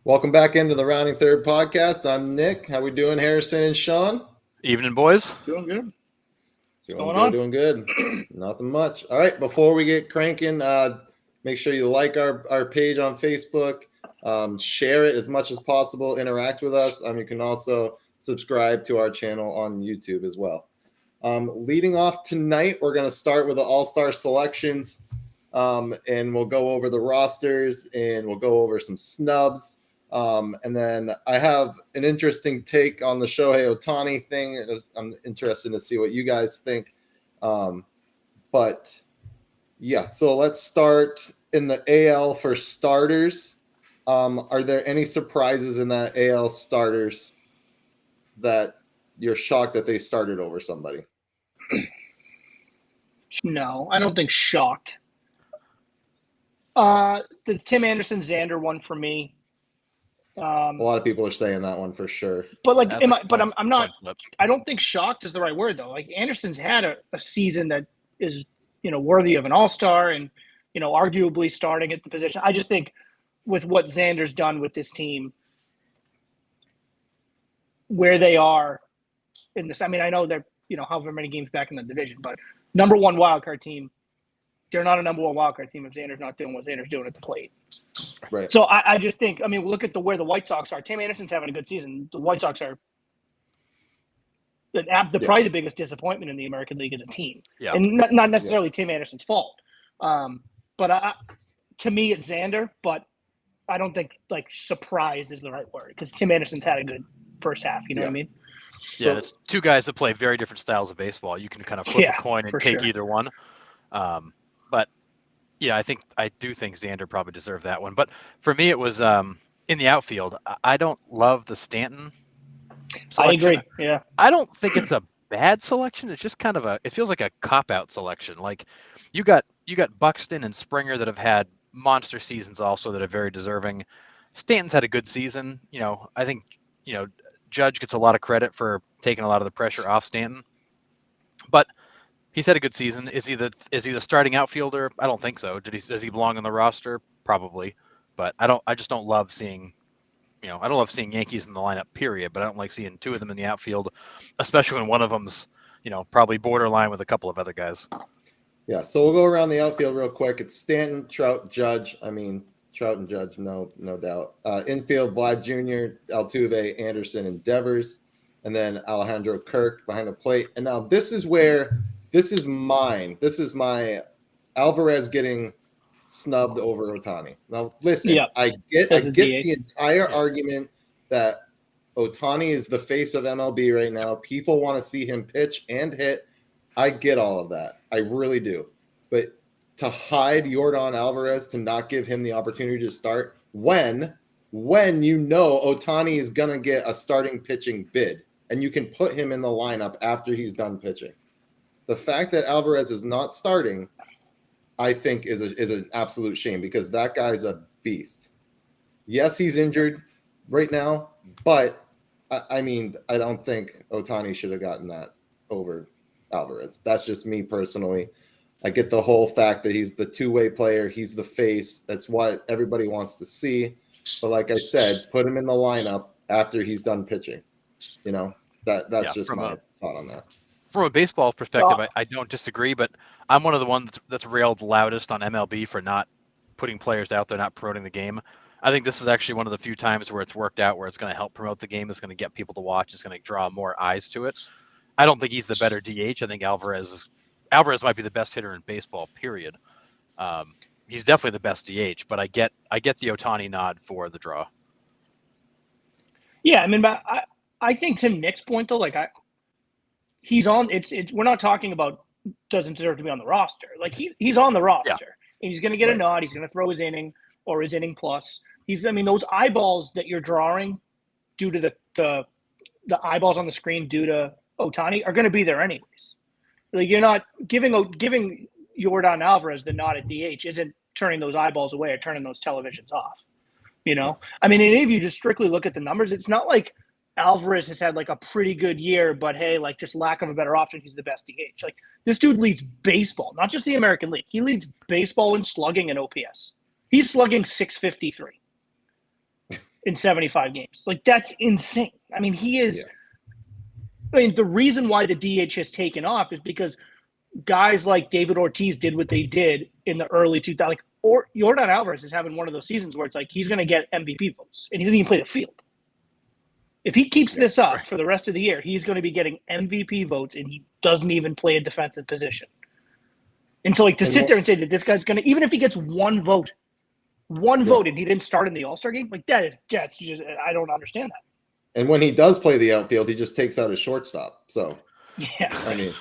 Welcome back into the Rounding Third podcast. I'm Nick. How we doing, Harrison and Sean? Evening, boys. Doing good. Doing good. Nothing much. All right, before we get cranking, make sure you like our page on Facebook, share it as much as possible, interact with us. You can also subscribe to our channel on YouTube as well. Leading off tonight, we're going to start with the All-Star selections, and we'll go over the rosters, and we'll go over some snubs. And then I have an interesting take on the Shohei Ohtani thing. I'm interested to see what you guys think. But yeah, so let's start in the AL for starters. Are there any surprises in that AL starters that you're shocked that they started over somebody? No, I don't think shocked. The Tim Anderson Xander one for me. A lot of people are saying that one for sure. But I'm not. I don't think shocked is the right word though. Like Anderson's had a season that is worthy of an All-Star and arguably starting at the position. I just think with what Xander's done with this team, where they are in this. I mean, I know they're however many games back in the division, but number one wildcard team. They're not a number one wildcard team if Xander's not doing what Xander's doing at the plate. Right. So I just think, look at where the White Sox are. Tim Anderson's having a good season. The White Sox are probably the biggest disappointment in the American League as a team. Yeah. And not necessarily Tim Anderson's fault. But to me, it's Xander, but I don't think surprise is the right word because Tim Anderson's had a good first half. You know what I mean? Yeah, so, it's two guys that play very different styles of baseball. You can kind of flip a coin and take either one. But yeah, I do think Xander probably deserved that one. But for me, it was in the outfield. I don't love the Stanton selection. I agree. Yeah. I don't think it's a bad selection. It's just kind of it feels like a cop-out selection. Like you got Buxton and Springer that have had monster seasons also that are very deserving. Stanton's had a good season. I think, Judge gets a lot of credit for taking a lot of the pressure off Stanton. But he's had a good season. Is he the starting outfielder? I don't think so. Does he belong on the roster? Probably. But I just don't love seeing, I don't love seeing Yankees in the lineup, period. But I don't like seeing two of them in the outfield, especially when one of them's, probably borderline with a couple of other guys. Yeah, so we'll go around the outfield real quick. It's Stanton, Trout, Judge. Trout and Judge, no doubt. Infield, Vlad Jr., Altuve, Anderson, and Devers. And then Alejandro Kirk behind the plate. And now this is mine. This is my Alvarez getting snubbed over Ohtani. Now, listen, I get the entire argument that Ohtani is the face of MLB right now. People want to see him pitch and hit. I get all of that. I really do. But to hide Yordan Alvarez, to not give him the opportunity to start when Ohtani is going to get a starting pitching bid and you can put him in the lineup after he's done pitching. The fact that Alvarez is not starting, I think, is an absolute shame because that guy's a beast. Yes, he's injured right now, but I don't think Ohtani should have gotten that over Alvarez. That's just me personally. I get the whole fact that he's the two-way player. He's the face. That's what everybody wants to see. But like I said, put him in the lineup after he's done pitching. That's just my thought on that. From a baseball perspective, I don't disagree, but I'm one of the ones that's railed loudest on MLB for not putting players out there, not promoting the game. I think this is actually one of the few times where it's worked out, where it's going to help promote the game. It's going to get people to watch. It's going to draw more eyes to it. I don't think he's the better DH. I think Alvarez might be the best hitter in baseball, period. He's definitely the best DH, but I get the Ohtani nod for the draw. Yeah, but I think to Nick's point though, he's on. It's we're not talking about doesn't deserve to be on the roster. He's on the roster, and he's going to get a nod. He's going to throw his inning or his inning plus. Those eyeballs that you're drawing due to the eyeballs on the screen due to Ohtani are going to be there anyways. You're not giving Yordan Alvarez the nod at DH isn't turning those eyeballs away or turning those televisions off. And if you just strictly look at the numbers, it's not like Alvarez has had a pretty good year, but hey, just lack of a better option, he's the best DH. This dude leads baseball, not just the American League. He leads baseball in slugging and OPS. He's slugging .653. in 75 games. Like, that's insane. I mean, he is. Yeah. I mean, the reason why the DH has taken off is because guys like David Ortiz did what they did in the early 2000s. Like, or Yordan Alvarez is having one of those seasons where it's like he's going to get MVP votes, and he doesn't even play the field. If he keeps this up for the rest of the year, he's going to be getting MVP votes, and he doesn't even play a defensive position. And so, like, to sit there and say that this guy's going to, even if he gets one vote, and he didn't start in the All-Star game, like, that's just, I don't understand that. And when he does play the outfield, he just takes out his shortstop. So, yeah, I mean,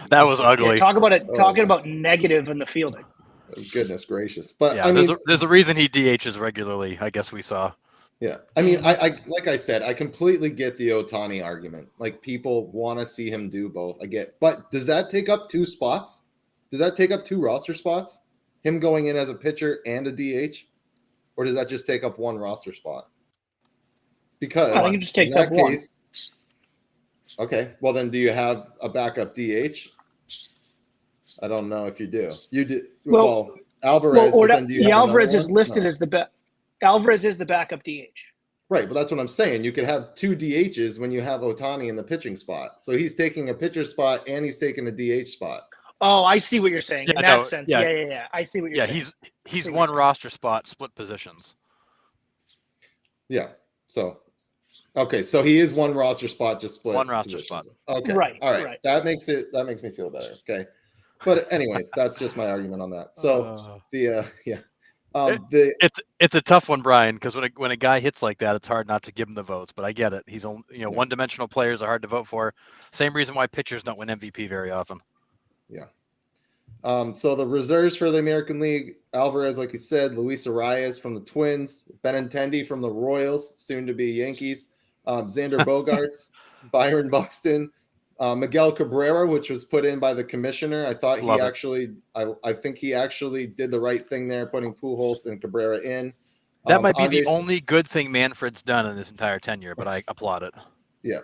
that was ugly. Yeah, talking about negative in the fielding. Goodness gracious! But yeah, I mean, there's a reason he DHs regularly. I guess we saw. Yeah, I mean, I like I said, I completely get the Ohtani argument. Like, people want to see him do both. I get, but does that take up 2 spots? Does that take up 2 roster spots? Him going in as a pitcher and a DH, or does that just take up 1 roster spot? Because I think it just takes in up that one. case, okay, well then, do you have a backup DH? I don't know if you do. You did. Well, Alvarez. Or but then do you have Alvarez another is one? listed No. as the Alvarez is the backup DH. Right, but that's what I'm saying. You could have 2 DHs when you have Ohtani in the pitching spot. So he's taking a pitcher spot and he's taking a DH spot. Oh, I see what you're saying. Yeah, In that no, sense, yeah. yeah. I see what you're saying. He's one roster spot, split positions. Yeah. So, okay, so he is 1 roster spot, just split. One roster positions. spot. Okay. Right, All right. right. That makes me feel better. Okay. But anyways, that's just my argument on that. So It's a tough one, Brian, because when a guy hits like that, it's hard not to give him the votes. But I get it. He's only one-dimensional players are hard to vote for. Same reason why pitchers don't win MVP very often. Yeah. So the reserves for the American League: Alvarez, like you said, Luis Arias from the Twins, Benintendi from the Royals, soon to be Yankees, Xander Bogaerts, Byron Buxton, Miguel Cabrera, which was put in by the commissioner. I thought I think he actually did the right thing there, putting Pujols and Cabrera in. That might be the only good thing Manfred's done in this entire tenure, but I applaud it. Yeah.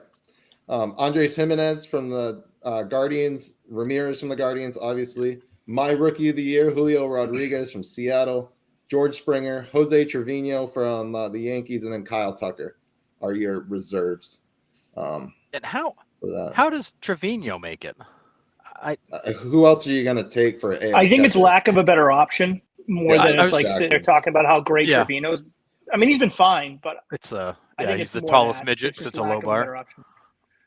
Andres Jimenez from the Guardians, Ramirez from the Guardians, obviously. My rookie of the year, Julio Rodriguez from Seattle, George Springer, Jose Trevino from the Yankees, and then Kyle Tucker are your reserves. And how for that. How does Trevino make it? Who else are you going to take for AL? I think it's lack of a better option more than it's like exactly. sitting there talking about how great Trevino's. I mean, he's been fine, but it's I think he's it's the tallest that. midget, so it's a low bar.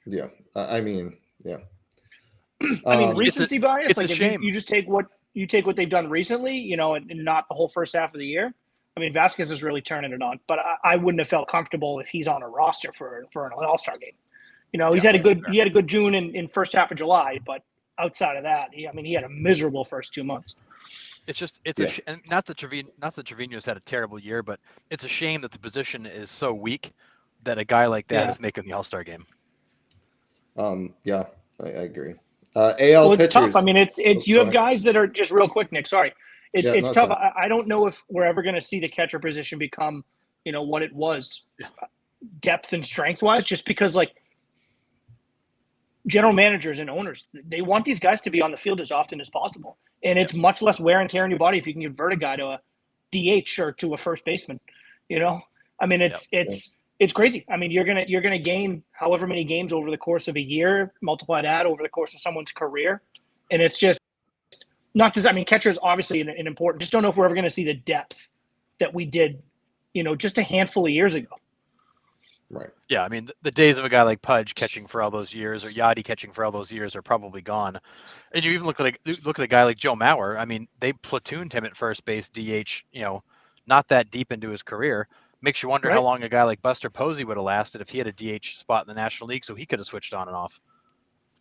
Yeah, I mean, yeah. I mean, recency bias. It's like a shame. You just take what they've done recently, and not the whole first half of the year. I mean, Vasquez is really turning it on, but I wouldn't have felt comfortable if he's on a roster for an All-Star game. He's had a good June in first half of July, but outside of that, he had a miserable first 2 months. Not that Trevino's had a terrible year, but it's a shame that the position is so weak that a guy like that is making the All-Star game. Yeah, I agree. AL well, it's pitchers. tough. I mean, it's you have guys that are just real quick, Nick. Sorry, it's tough. I don't know if we're ever going to see the catcher position become, what it was, depth and strength wise. Just because general managers and owners, they want these guys to be on the field as often as possible, and it's much less wear and tear on your body if you can convert a guy to a DH or to a first baseman. I mean, it's crazy. I mean, you're gonna gain however many games over the course of a year, multiply that over the course of someone's career, and it's just not to. I mean, catcher is obviously an important. Just don't know if we're ever going to see the depth that we did, just a handful of years ago. Right. Yeah, I mean, the days of a guy like Pudge catching for all those years or Yachty catching for all those years are probably gone. And you even look at a guy like Joe Mauer. I mean, they platooned him at first base, DH. Not that deep into his career. Makes you wonder how long a guy like Buster Posey would have lasted if he had a DH spot in the National League, so he could have switched on and off.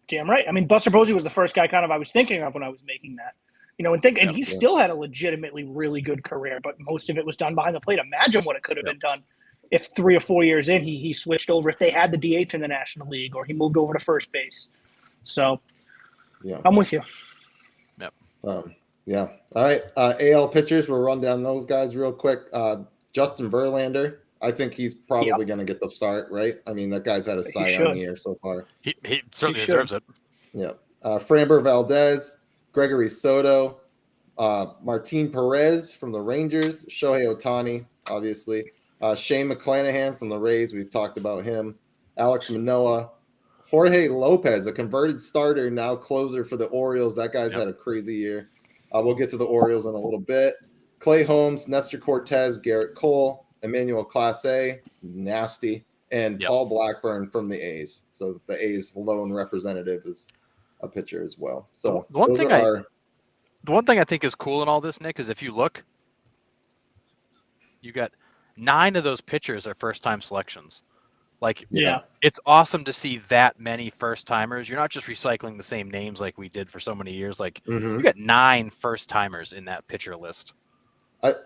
Damn right. I mean, Buster Posey was the first guy I was thinking of when I was making that. And he still had a legitimately really good career, but most of it was done behind the plate. Imagine what it could have been done if 3 or 4 years in he switched over, if they had the DH in the National League, or he moved over to first base. So, I'm with you. Yep. Yeah. All right. AL pitchers, we'll run down those guys real quick. Justin Verlander, I think he's probably going to get the start, right? I mean, that guy's had a Cy Young year so far. He certainly deserves it. Yeah. Framber Valdez, Gregory Soto, Martin Perez from the Rangers, Shohei Ohtani, obviously, Shane McClanahan from the Rays, we've talked about him. Alex Manoah. Jorge Lopez, a converted starter, now closer for the Orioles. That guy's had a crazy year. We'll get to the Orioles in a little bit. Clay Holmes, Nestor Cortez, Garrett Cole, Emmanuel Clase, nasty, and Paul Blackburn from the A's. So the A's lone representative is a pitcher as well. So the one thing I think is cool in all this, Nick, is if you look, you got 9 of those pitchers are first-time selections. Like, it's awesome to see that many first-timers. You're not just recycling the same names like we did for so many years. Like, you got 9 first-timers in that pitcher list.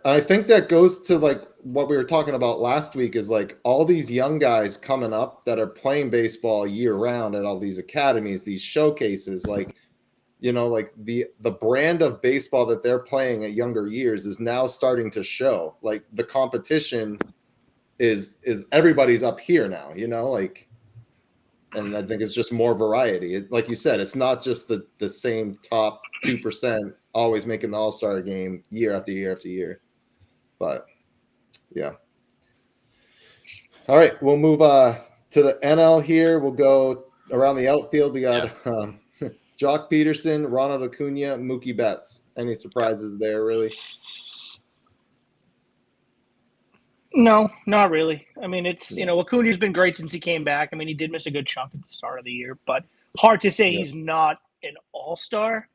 I think that goes to like what we were talking about last week is like all these young guys coming up that are playing baseball year round at all these academies, these showcases, like, you know, like the brand of baseball that they're playing at younger years is now starting to show. Like the competition is everybody's up here now, you know, like, and I think it's just more variety. Like you said, it's not just the same top 2% always making the All-Star game year after year after year. But yeah. All right, we'll move to the NL here. We'll go around the outfield. We got Jock Peterson, Ronald Acuna, Mookie Betts. Any surprises there, really? No, not really. I mean, it's, you know, Acuna's been great since he came back. I mean, he did miss a good chunk at the start of the year, but hard to say he's not an all-star.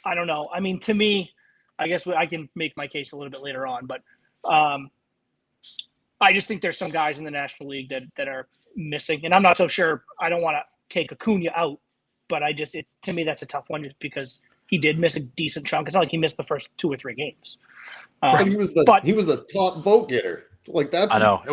I don't know. I mean, to me, I guess I can make my case a little bit later on, but I just think there's some guys in the National League that are missing, and I'm not so sure. I don't want to take Acuna out, but it's to me that's a tough one just because he did miss a decent chunk. It's not like he missed the first 2 or 3 games. Right, he was the top vote getter. Like that's I know. It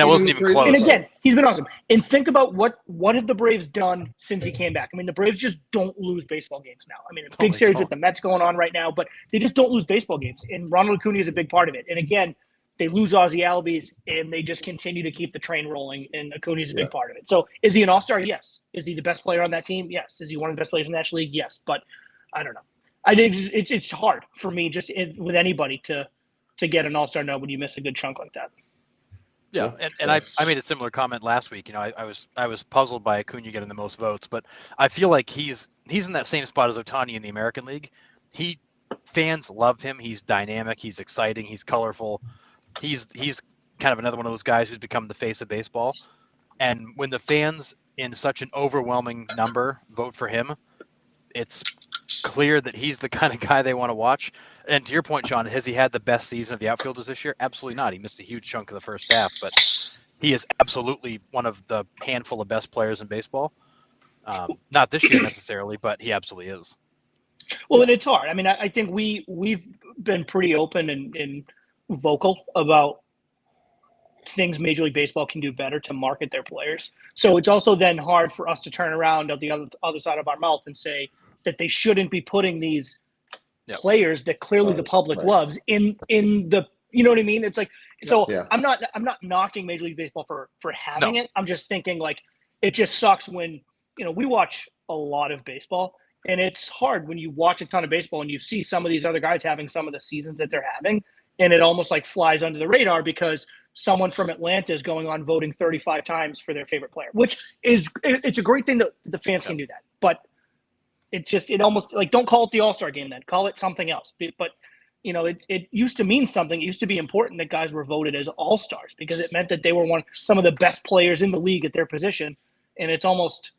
wasn't even close. And again, he's been awesome. And think about what have the Braves done since he came back? I mean, the Braves just don't lose baseball games now. I mean, it's a big series with the Mets going on right now, but they just don't lose baseball games. And Ronald Acuna is a big part of it. And again, they lose Ozzie Albies, and they just continue to keep the train rolling. And Acuna is a big part of it. So, is he an all-star? Yes. Is he the best player on that team? Yes. Is he one of the best players in the National League? Yes. But I don't know. I think it's hard for me with anybody to get an all-star nod when you miss a good chunk like that. Yeah, and I made a similar comment last week. You know, I was puzzled by Acuna getting the most votes, but I feel like he's in that same spot as Ohtani in the American League. Fans love him. He's dynamic. He's exciting. He's colorful. He's kind of another one of those guys who's become the face of baseball. And when the fans in such an overwhelming number vote for him, it's clear that he's the kind of guy they want to watch. And to your point, Sean, has he had the best season of the outfielders this year? Absolutely not. He missed a huge chunk of the first half, but he is absolutely one of the handful of best players in baseball. Not this year necessarily, but he absolutely is. Well, and it's hard. I mean, I think we've been pretty open and vocal about things Major League Baseball can do better to market their players. So it's also then hard for us to turn around at the other side of our mouth and say that they shouldn't be putting these players that clearly the public loves in the, you know what I mean? It's like, so I'm not knocking Major League Baseball for having it. I'm just thinking like, it just sucks when, you know, we watch a lot of baseball, and it's hard when you watch a ton of baseball and you see some of these other guys having some of the seasons that they're having, and it almost like flies under the radar because someone from Atlanta is going on voting 35 times for their favorite player, which is, it's a great thing that the fans can do that. But it almost like, don't call it the All-Star game then, call it something else. But, you know, it used to mean something. It used to be important that guys were voted as All-Stars because it meant that they were some of the best players in the league at their position. And it's almost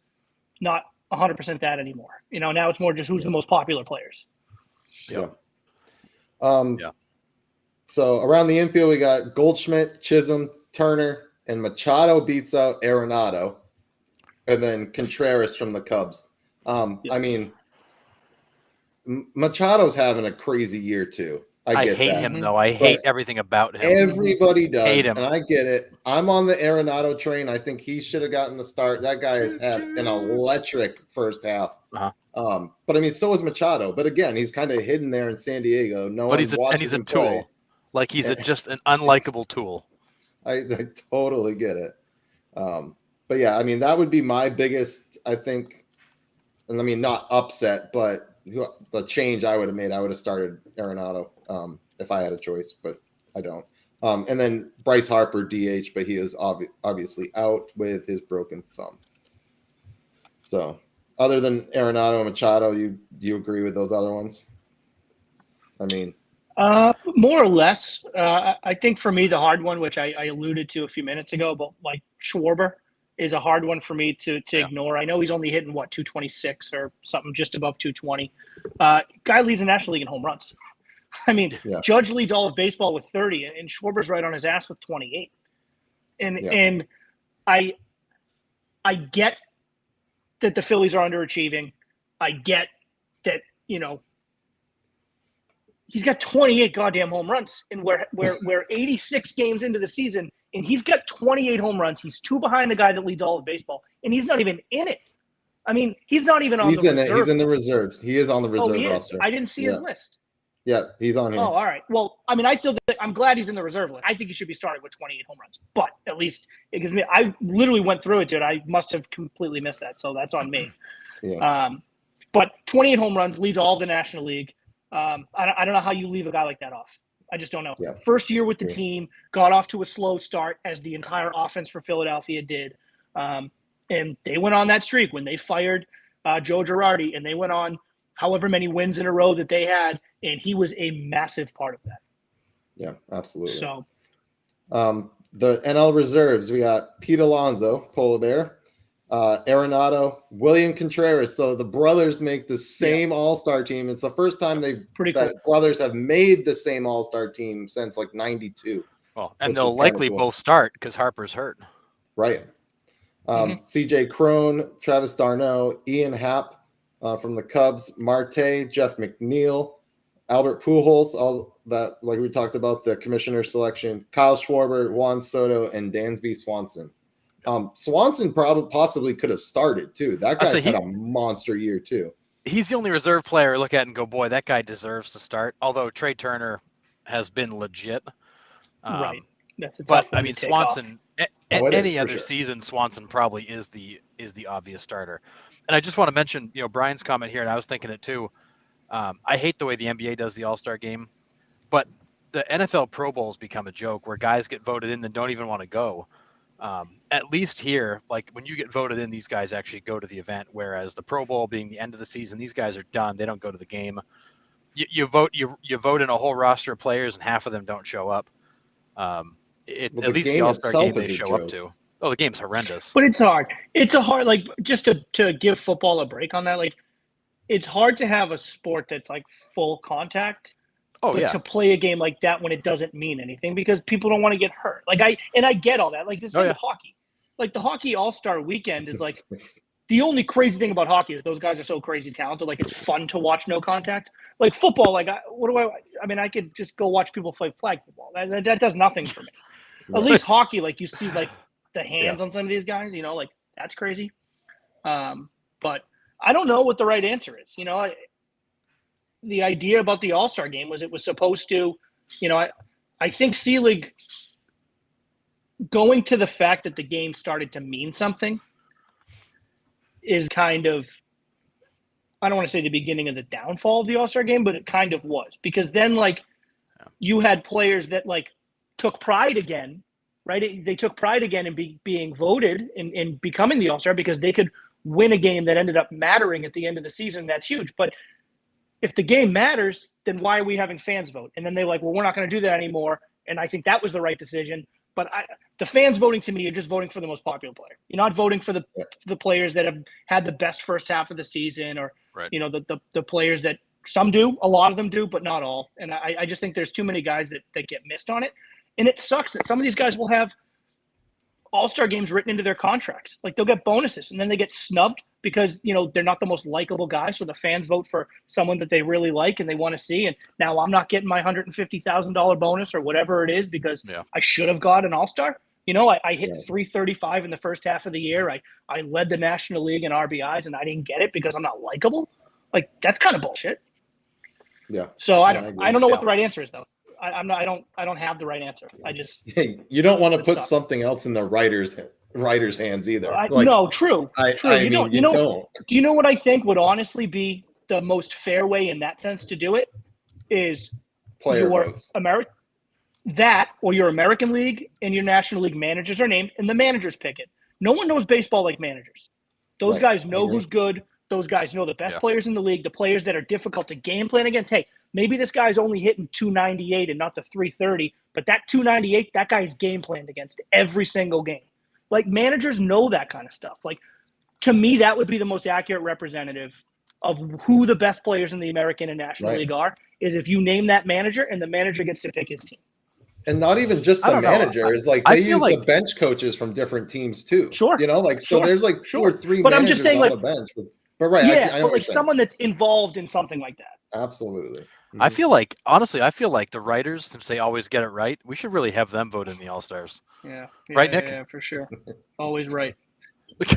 not 100% that anymore. You know, now it's more just who's the most popular players. So around the infield, we got Goldschmidt, Chisholm, Turner, and Machado beats out Arenado, and then Contreras from the Cubs. I mean, Machado's having a crazy year too. I hate him though. I hate everything about him. Everybody does, hate him. And I get it. I'm on the Arenado train. I think he should have gotten the start. That guy has had an electric first half. But I mean, so is Machado. But again, he's kind of hidden there in San Diego. He's a tool. Play. Like he's just an unlikable tool. I totally get it. But yeah, I mean, that would be my biggest, I think, and I mean, not upset, but the change I would have made, I would have started Arenado if I had a choice, but I don't. And then Bryce Harper DH, but he is obviously out with his broken thumb. So, other than Arenado and Machado, do you agree with those other ones? I mean, more or less. I think for me, the hard one, which I alluded to a few minutes ago, but like Schwarber is a hard one for me to ignore. I know he's only hitting 226 or something, just above 220. Guy leads the National League in home runs. I mean, Judge leads all of baseball with 30, and Schwarber's right on his ass with 28. And I get that the Phillies are underachieving. I get that, he's got 28 goddamn home runs, and we're 86 games into the season, and he's got 28 home runs. He's 2 behind the guy that leads all of baseball, and he's not even in it. I mean, he's not even on the reserve. He's in the reserves. He is on the reserve roster. I didn't see his list. Yeah, he's on here. Oh, all right. Well, I mean, I'm glad he's in the reserve list. I think he should be starting with 28 home runs, but at least it gives me. I literally went through it, dude. I must have completely missed that, so that's on me. But 28 home runs, leads all the National League. I don't know how you leave a guy like that off. I just don't know. Yeah. First year with the team, got off to a slow start, as the entire offense for Philadelphia did. And they went on that streak when they fired Joe Girardi, and they went on however many wins in a row that they had, and he was a massive part of that. Yeah, absolutely. So, the NL reserves, we got Pete Alonso, Polar Bear, Arenado, William Contreras. So the brothers make the same All-Star team. It's the first time brothers have made the same All-Star team since like 92. Well, and they'll likely both start because Harper's hurt. Right. CJ Cron, Travis d'Arnaud, Ian Happ from the Cubs, Marte, Jeff McNeil, Albert Pujols, all that, like we talked about, the commissioner selection, Kyle Schwarber, Juan Soto, and Dansby Swanson. Swanson possibly could have started too. That guy's had a monster year too. He's the only reserve player I look at and go, boy, that guy deserves to start. Although Trey Turner has been legit. Right. That's but I mean, Swanson. Any other season, Swanson probably is the obvious starter. And I just want to mention, Brian's comment here, and I was thinking it too. I hate the way the NBA does the All-Star game, but the NFL Pro Bowls become a joke where guys get voted in that don't even want to go. At least here, like when you get voted in, these guys actually go to the event, whereas the Pro Bowl being the end of the season, these guys are done. They don't go to the game. You vote in a whole roster of players, and half of them don't show up. At least the All-Star game they show up to. Oh, the game's horrendous. But it's hard. It's like, just to give football a break on that, like, it's hard to have a sport that's like full contact. To play a game like that when it doesn't mean anything because people don't want to get hurt. Like I get all that. Like the same with hockey. Like the hockey All-Star weekend is like the only crazy thing about hockey is those guys are so crazy talented. Like it's fun to watch no contact. Like football, like I could just go watch people play flag football. That does nothing for me. At least hockey, like you see like the hands on some of these guys, like that's crazy. But I don't know what the right answer is. The idea about the All-Star game was it was supposed to, I think Selig going to the fact that the game started to mean something is kind of, I don't want to say the beginning of the downfall of the All-Star game, but it kind of was. Because then, you had players that, took pride again, right? They took pride again in being voted in becoming the All-Star because they could win a game that ended up mattering at the end of the season. That's huge. But if the game matters, then why are we having fans vote? And then they're like, well, we're not going to do that anymore. And I think that was the right decision. But the fans voting to me are just voting for the most popular player. You're not voting for the players that have had the best first half of the season or, the players that some do, a lot of them do, but not all. And I just think there's too many guys that get missed on it. And it sucks that some of these guys will have All-Star games written into their contracts. Like they'll get bonuses and then they get snubbed because, they're not the most likable guy. So the fans vote for someone that they really like and they want to see. And now I'm not getting my $150,000 bonus or whatever it is because I should have got an All-Star. I hit 335 in the first half of the year. I led the National League in RBIs and I didn't get it because I'm not likable. Like that's kind of bullshit. Yeah. So I don't know what the right answer is though. I don't have the right answer. I just you don't want to put something else in the writer's hands either. No, true. True. You don't. Do you know what I think would honestly be the most fair way in that sense to do it is player votes. that or your American League and your National League managers are named, and the managers pick it. No one knows baseball like managers. Those Right. guys I know agree. who's good. Those guys know the best Yeah. players in the league, the players that are difficult to game plan against. Hey, maybe this guy's only hitting 298 and not the 330, but that 298, that guy's game planned against every single game. Like, managers know that kind of stuff. Like, to me, that would be the most accurate representative of who the best players in the American and National Right. League are, is if you name that manager and the manager gets to pick his team. And not even just I the don't know. managers, like I they feel use like- the bench coaches from different teams too. Sure. You know, like so Sure. there's like two or Sure. three But I'm managers just saying, on like- the bench. But right, Yeah, I know but what like you're saying. someone that's involved in something like that. Absolutely. I Mhm. feel like, honestly, I feel like the writers, since they always get it right, we should really have them vote in the All Stars. Yeah. Right, Nick? Yeah, for sure. Always right.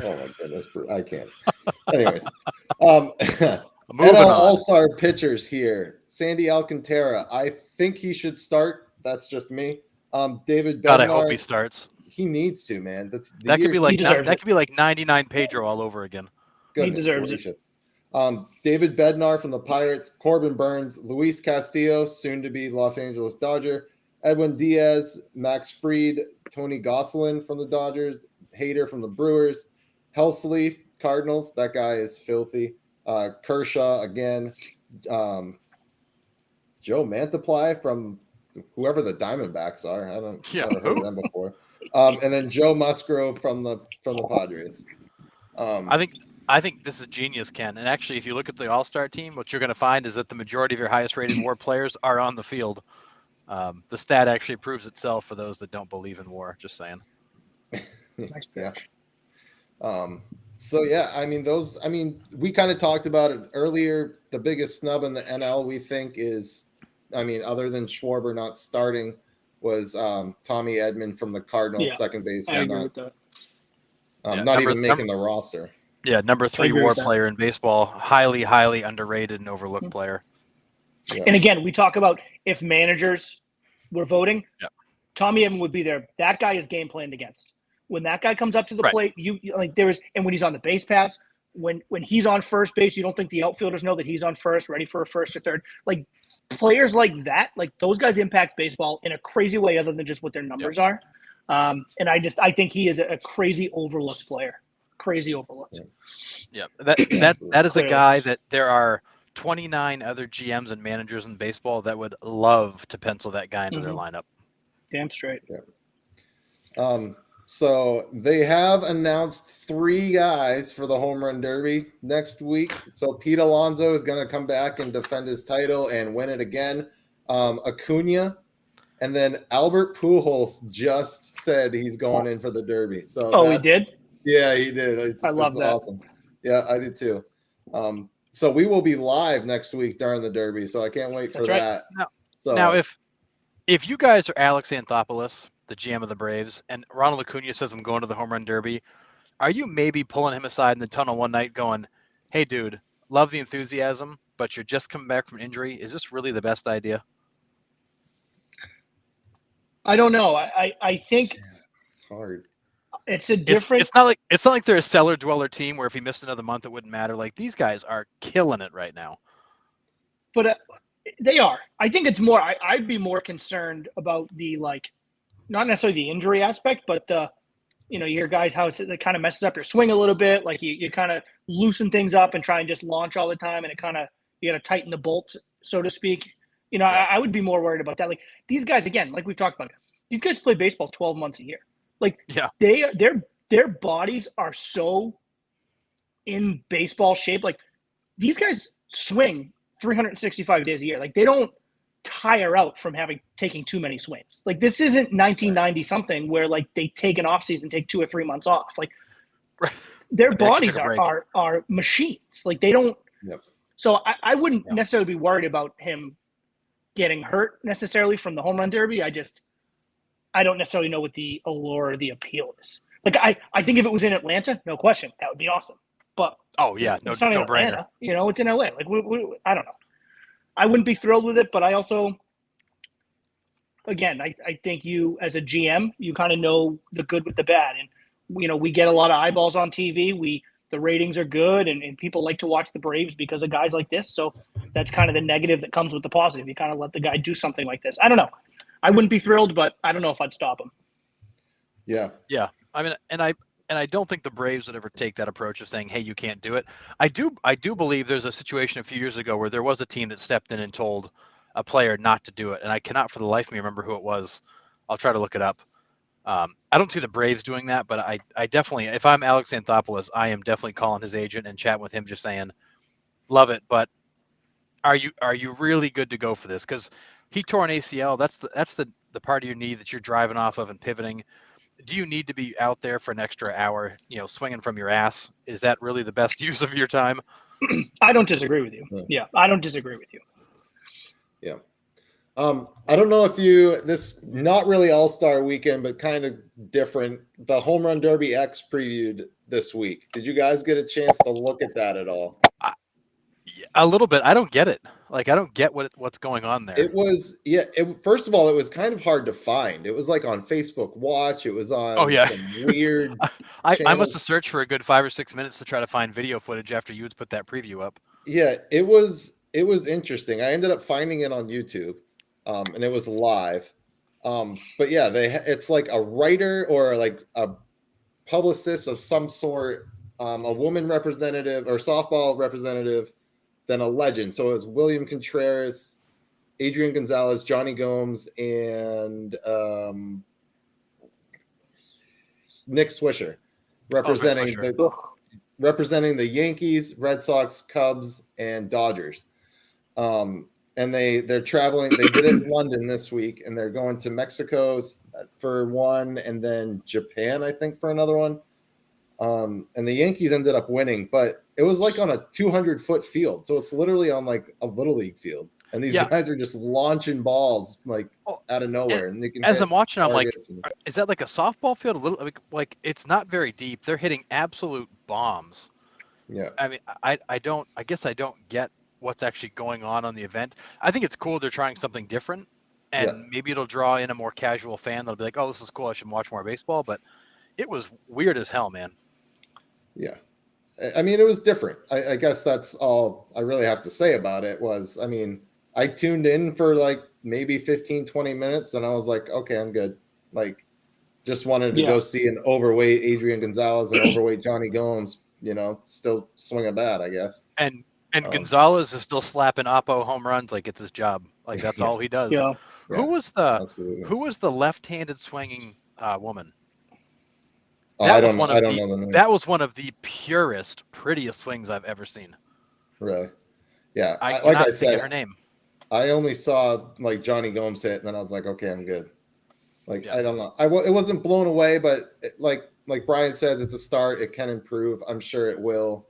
Oh my goodness, I can't. Anyways, NL Moving All on. Star pitchers here. Sandy Alcantara. I think he should start. That's just me. David God, I hope he Bednar. starts. He needs to, man. That's the That could year be like deserves that it. could be like 99 Pedro all over again. Goodness deserves it. gracious. David Bednar from the Pirates, Corbin Burns, Luis Castillo, soon to be Los Angeles Dodger, Edwin Diaz, Max Fried, Tony Gosselin from the Dodgers, Hader from the Brewers, Helsley, Cardinals. That guy is filthy. Kershaw again. Joe Mantiply from whoever the Diamondbacks are. I don't Yeah, never heard who? of them before. And then Joe Musgrove from the Padres. I think this is genius, Ken. And actually, if you look at the All-Star team, what you're going to find is that the majority of your highest-rated WAR players are on the field. The stat actually proves itself for those that don't believe in WAR. Just saying. Nice Yeah. pitch. So yeah, I mean, we kind of talked about it earlier. The biggest snub in the NL, we think, is, I mean, other than Schwarber not starting, was Tommy Edman from the Cardinals, Yeah, second I baseman, agree not, with that. Yeah, not number- even making the roster. Yeah, number 3 agree WAR with that. player in baseball. Highly, highly underrated and overlooked Mhm. player. Yeah. And again, we talk about if managers were voting, Yeah. Tommy Edman would be there. That guy is game planned against. When that guy comes up to the Right. plate, you like there is, and when he's on the base pass, when he's on first base, you don't think the outfielders know that he's on first, ready for a first or third. Like players like that, like those guys impact baseball in a crazy way, other than just what their numbers are. And I think he is a crazy overlooked player. Crazy overlooked. Yeah, that is a Clearly. guy that there are 29 other GMs and managers in baseball that would love to pencil that guy into their lineup. Damn straight. So they have announced 3 guys for the home run derby next week. So Pete Alonso is going to come back and defend his title and win it again. Acuna, and then Albert Pujols just said he's going in for the derby. So Oh, he did? Yeah, he did. I love that. Awesome. Yeah, I did too. So we will be live next week during the derby. So I can't wait for That's right. that. Now- So Now, if you guys are Alex Anthopoulos, the GM of the Braves, and Ronald Acuna says I'm going to the home run derby, are you maybe pulling him aside in the tunnel one night going, hey, dude, love the enthusiasm, but you're just coming back from injury. Is this really the best idea? I don't know. I think it's hard. it's a It's, different. it's not like they're a cellar dweller team where if he missed another month, it wouldn't matter. Like these guys are killing it right now. But they are. I think it's more. I'd be more concerned about the not necessarily the injury aspect, but you hear guys how it kind of messes up your swing a little bit. Like you kind of loosen things up and try and just launch all the time, and it kind of you got to tighten the bolts, so to speak. Yeah. I would be more worried about that. Like these guys, again, like we've talked about, these guys play baseball 12 months a year. Like Yeah. their bodies are so in baseball shape. Like these guys swing 365 days a year. Like they don't tire out from taking too many swings. Like this isn't 1990 something where like they take an off season, take 2 or 3 months off. Like Right. their They actually bodies took a break. are machines. Like they don't. Yep. So I wouldn't Yeah. necessarily be worried about him getting hurt necessarily from the home run derby. I don't necessarily know what the allure or the appeal is. Like I think if it was in Atlanta, no question, that would be awesome. But Oh yeah, no it's not in brainer. Atlanta. It's in LA. Like I don't know. I wouldn't be thrilled with it, but I also, again, I think you as a GM, you kind of know the good with the bad, and we get a lot of eyeballs on TV. The ratings are good, and people like to watch the Braves because of guys like this. So that's kind of the negative that comes with the positive. You kind of let the guy do something like this. I don't know. I wouldn't be thrilled, but I don't know if I'd stop him. Yeah. Yeah, I mean, and I don't think the Braves would ever take that approach of saying, "Hey, you can't do it." I do believe there's a situation a few years ago where there was a team that stepped in and told a player not to do it, and I cannot for the life of me remember who it was. I'll try to look it up. I don't see the Braves doing that, but I definitely, if I'm Alex Anthopoulos, I am definitely calling his agent and chatting with him, just saying, "Love it, but are you really good to go for this?" Because he tore an ACL. That's the part of your knee that you're driving off of and pivoting. Do you need to be out there for an extra hour, swinging from your ass? Is that really the best use of your time? I don't disagree with you. Yeah, I don't disagree with you. Yeah. I don't know if this not really All-Star weekend, but kind of different. The Home Run Derby X previewed this week. Did you guys get a chance to look at that at all? A little bit. I don't get it. Like, I don't get what's going on there. It was, first of all, it was kind of hard to find. It was like on Facebook Watch. It was on some weird I must have searched for a good 5 or 6 minutes to try to find video footage after you had put that preview up. Yeah, it was interesting. I ended up finding it on YouTube, and it was live. But yeah, it's like a writer or like a publicist of some sort, a woman representative or softball representative, then a legend. So it was William Contreras, Adrian Gonzalez, Johnny Gomes, and Nick Swisher representing the Yankees, Red Sox, Cubs, and Dodgers. And they're traveling. They did it in London this week, and they're going to Mexico for one, and then Japan, I think, for another one. And the Yankees ended up winning, but it was like on a 200-foot field, so it's literally on like a little league field, and these guys are just launching balls like out of nowhere. And they can. As I'm watching, I'm like, is that like a softball field? A little like it's not very deep. They're hitting absolute bombs. Yeah. I mean, I guess I don't get what's actually going on the event. I think it's cool they're trying something different, and maybe it'll draw in a more casual fan that'll be like, oh, this is cool, I should watch more baseball. But it was weird as hell, man. Yeah. I mean, it was different. I guess that's all I really have to say about it was, I mean, I tuned in for like maybe 15, 20 minutes, and I was like, okay, I'm good. Like, just wanted to go see an overweight Adrian Gonzalez and overweight Johnny Gomes, still swing a bat, I guess. And Gonzalez is still slapping Oppo home runs like it's his job. Like, that's all he does. Yeah. Who was the left-handed swinging woman? I don't know the names. That was one of the purest, prettiest swings I've ever seen. Really? Yeah. Like I said, her name. I only saw like Johnny Gomes hit, and then I was like, okay, I'm good. Like, I don't know. It wasn't blown away, but like Brian says, it's a start. It can improve. I'm sure it will.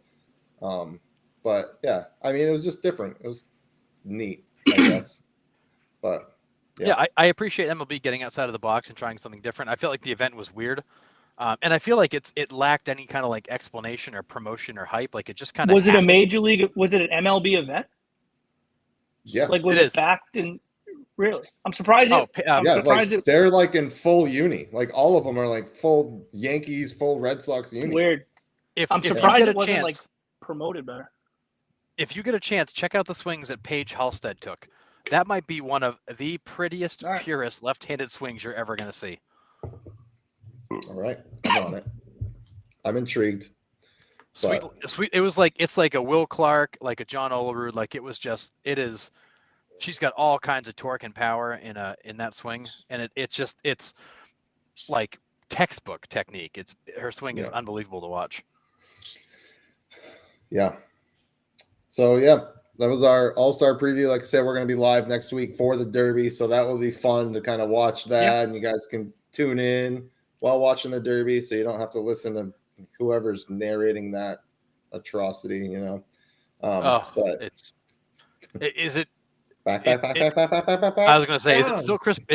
But yeah, I mean, it was just different. It was neat, I guess. But yeah, I appreciate MLB getting outside of the box and trying something different. I feel like the event was weird. And I feel like it lacked any kind of like explanation or promotion or hype. Like, it just kind of was happened. It a major league? Was it an MLB event? Yeah. Like, was it backed in? Really? I'm surprised. They're like in full uni. Like, all of them are like full Yankees, full Red Sox unis. Weird. I'm surprised it wasn't like promoted better. If you get a chance, check out the swings that Paige Halstead took. That might be one of the prettiest, purest left-handed swings you're ever going to see. All right, I'm on it. I'm intrigued. Sweet. It's like a Will Clark, like a John Olerud. Like, it is. She's got all kinds of torque and power in that swing, and it's like textbook technique. Her swing is unbelievable to watch. Yeah. So yeah, that was our All-Star preview. Like I said, we're going to be live next week for the Derby, so that will be fun to kind of watch that, and you guys can tune in while watching the Derby, so you don't have to listen to whoever's narrating that atrocity, but is it? Back. I was going to say, is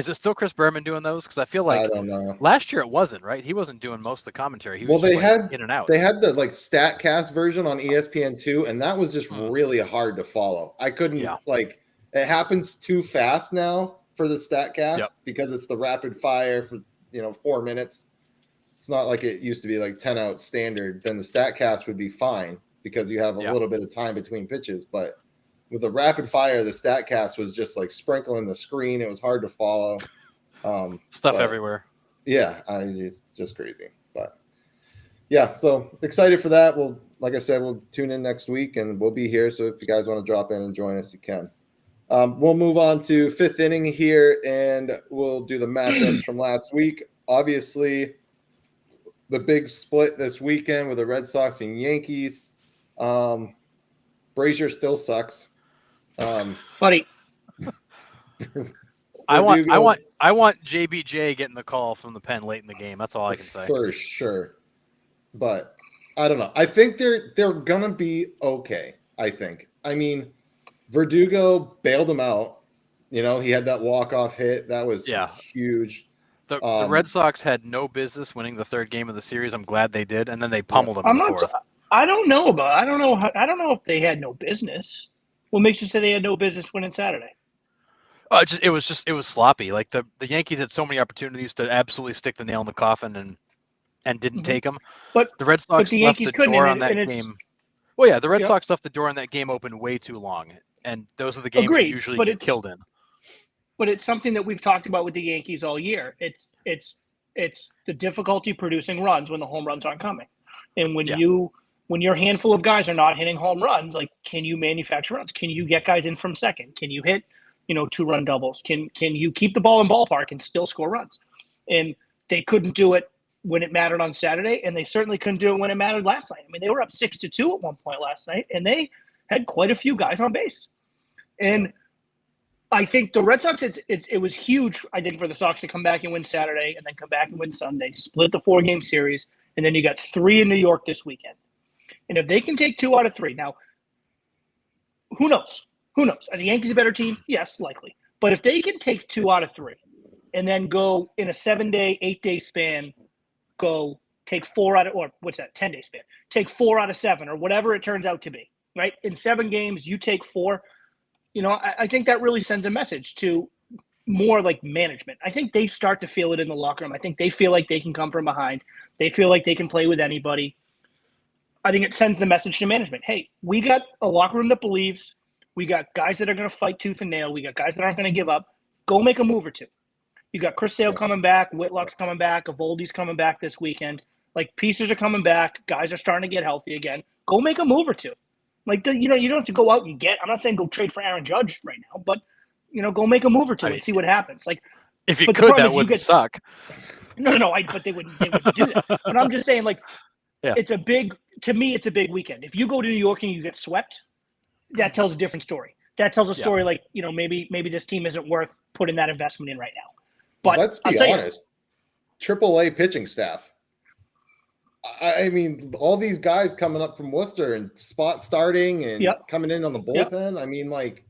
it still Chris Berman doing those? Because I feel like I don't know. Last year it wasn't, right? He wasn't doing most of the commentary. He was in and out. They had the like StatCast version on ESPN2, and that was just really hard to follow. I couldn't it happens too fast now for the StatCast because it's the rapid fire for 4 minutes. It's not like it used to be like 10 out standard. Then the StatCast would be fine because you have a little bit of time between pitches. But with the rapid fire, the StatCast was just like sprinkling the screen. It was hard to follow. Stuff but, everywhere. Yeah, it's just crazy. But yeah, so excited for that. We'll, like I said, we'll tune in next week and we'll be here. So if you guys want to drop in and join us, you can. We'll move on to fifth inning here and we'll do the matchups from last week. Obviously, the big split this weekend with the Red Sox and Yankees. Brazier still sucks. Buddy, I want JBJ getting the call from the pen late in the game. That's all I can say. For sure. But I don't know. I think they're gonna be okay. I think. I mean, Verdugo bailed him out. You know, he had that walk-off hit. That was huge. The Red Sox had no business winning the third game of the series. I'm glad they did, and then they pummeled them in the fourth. I don't know if they had no business. What makes you say they had no business winning Saturday? It was sloppy. Like the Yankees had so many opportunities to absolutely stick the nail in the coffin and didn't take them. But the Red Sox the left Yankees the door on that game. Well, yeah, the Red Sox left the door on that game open way too long, and those are the games you usually get killed in. But it's something that we've talked about with the Yankees all year. It's the difficulty producing runs when the home runs aren't coming, and when your handful of guys are not hitting home runs, like, can you manufacture runs? Can you get guys in from second? Can you hit, 2-run doubles? Can you keep the ball in ballpark and still score runs? And they couldn't do it when it mattered on Saturday, and they certainly couldn't do it when it mattered last night. I mean, they were up 6-2 at one point last night, and they had quite a few guys on base. And I think the Red Sox, it was huge, I think, for the Sox to come back and win Saturday and then come back and win Sunday, split the 4-game series, and then you got 3 in New York this weekend. And if they can take 2 out of 3, now, who knows? Who knows? Are the Yankees a better team? Yes, likely. But if they can take 2 out of 3 and then go in a 7-day, 8-day span, go take 4 out of, or what's that, 10-day span, take 4 out of 7 or whatever it turns out to be, right? In 7 games, you take 4. I think that really sends a message to more like management. I think they start to feel it in the locker room. I think they feel like they can come from behind. They feel like they can play with anybody. I think it sends the message to management. Hey, we got a locker room that believes. We got guys that are going to fight tooth and nail. We got guys that aren't going to give up. Go make a move or 2. You got Chris Sale coming back. Whitlock's coming back. Eovaldi's coming back this weekend. Like, pieces are coming back. Guys are starting to get healthy again. Go make a move or 2. Like, you don't have to go out and I'm not saying go trade for Aaron Judge right now, but, go make a move or 2 and see what happens. Like, if you could, that would suck. No, but they wouldn't do that. But I'm just saying, like, to me, it's a big weekend. If you go to New York and you get swept, that tells a different story. That tells a story like, maybe this team isn't worth putting that investment in right now. But let's be honest, AAA pitching staff. I mean, all these guys coming up from Worcester and spot starting and coming in on the bullpen. I mean, like,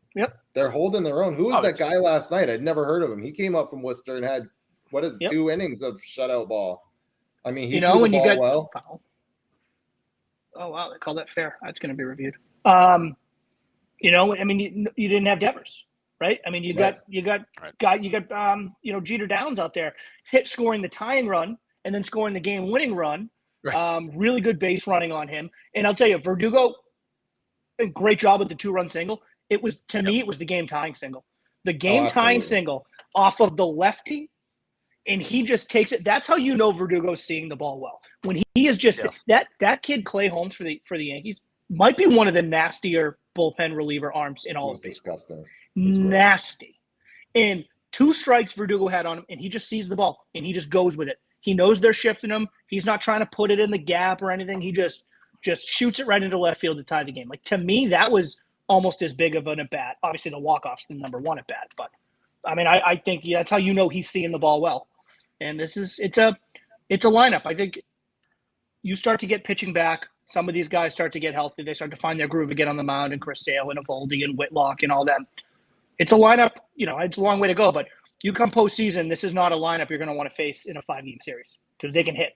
they're holding their own. Who was that guy last night? I'd never heard of him. He came up from Worcester and had, 2 innings of shutout ball. I mean, he threw the ball well. Foul. Oh, wow, they called that fair. That's going to be reviewed. You didn't have Devers, right? I mean, you got Jeter Downs out there scoring the tying run and then scoring the game-winning run. Right. Really good base running on him. And I'll tell you, Verdugo, a great job with the 2-run single. It was, to me, it was the game-tying single. The game-tying single off of the lefty, and he just takes it. That's how you know Verdugo's seeing the ball well. When he is just that kid, Clay Holmes for the Yankees, might be one of the nastier bullpen reliever arms in all of baseball. Disgusting. Nasty. And 2 strikes Verdugo had on him, and he just sees the ball, and he just goes with it. He knows they're shifting him. He's not trying to put it in the gap or anything. He just shoots it right into left field to tie the game. Like, to me, that was almost as big of an at-bat. Obviously, the walk-off's the number 1 at-bat. But, I mean, I think that's how you know he's seeing the ball well. And it's a lineup. I think you start to get pitching back. Some of these guys start to get healthy. They start to find their groove again on the mound, and Chris Sale and Eovaldi and Whitlock and all them. It's a lineup. It's a long way to go, but you come postseason, this is not a lineup you're going to want to face in a 5-game series because they can hit.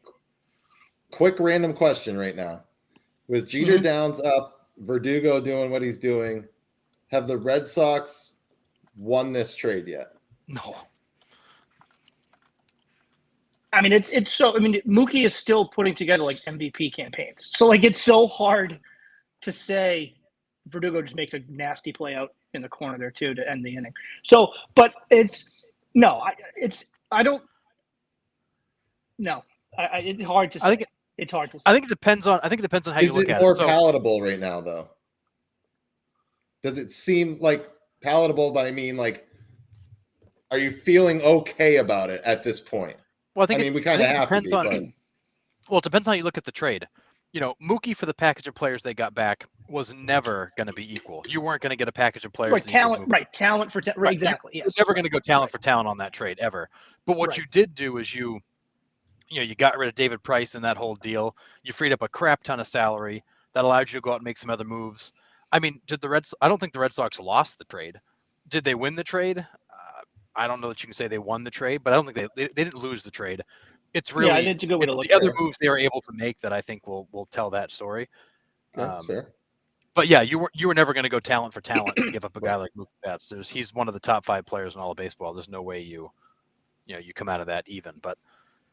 Quick random question right now. With Jeter Downs up, Verdugo doing what he's doing, have the Red Sox won this trade yet? No. I mean, Mookie is still putting together like MVP campaigns. So like, it's so hard to say Verdugo just makes a nasty play out in the corner there too to end the inning. So, but it's I don't. No, it's hard to say. I think it's hard to say. I think it depends on how you Is look it at more it. So, palatable right now, though? Does it seem like palatable? But I mean, like, are you feeling okay about it at this point? well, I mean, we kind of have to be, but well, it depends on how you look at the trade. You know, Mookie for the package of players they got back was never going to be equal. You weren't going to get a package of players. Right, talent. Right, talent for right. Exactly. You're yes. never going to go talent for talent on that trade ever. But what you did do is you got rid of David Price in that whole deal. You freed up a crap ton of salary that allowed you to go out and make some other moves. I mean, I don't think the Red Sox lost the trade. Did they win the trade? I don't know that you can say they won the trade, but I don't think they didn't lose the trade. It's really it's a good way to look the at other it. moves they were able to make that I think will tell that story. that's fair. But yeah, you were never going to go talent for talent and give up a guy like Mookie Betts. He's one of the top 5 players in all of baseball. There's no way you come out of that even. But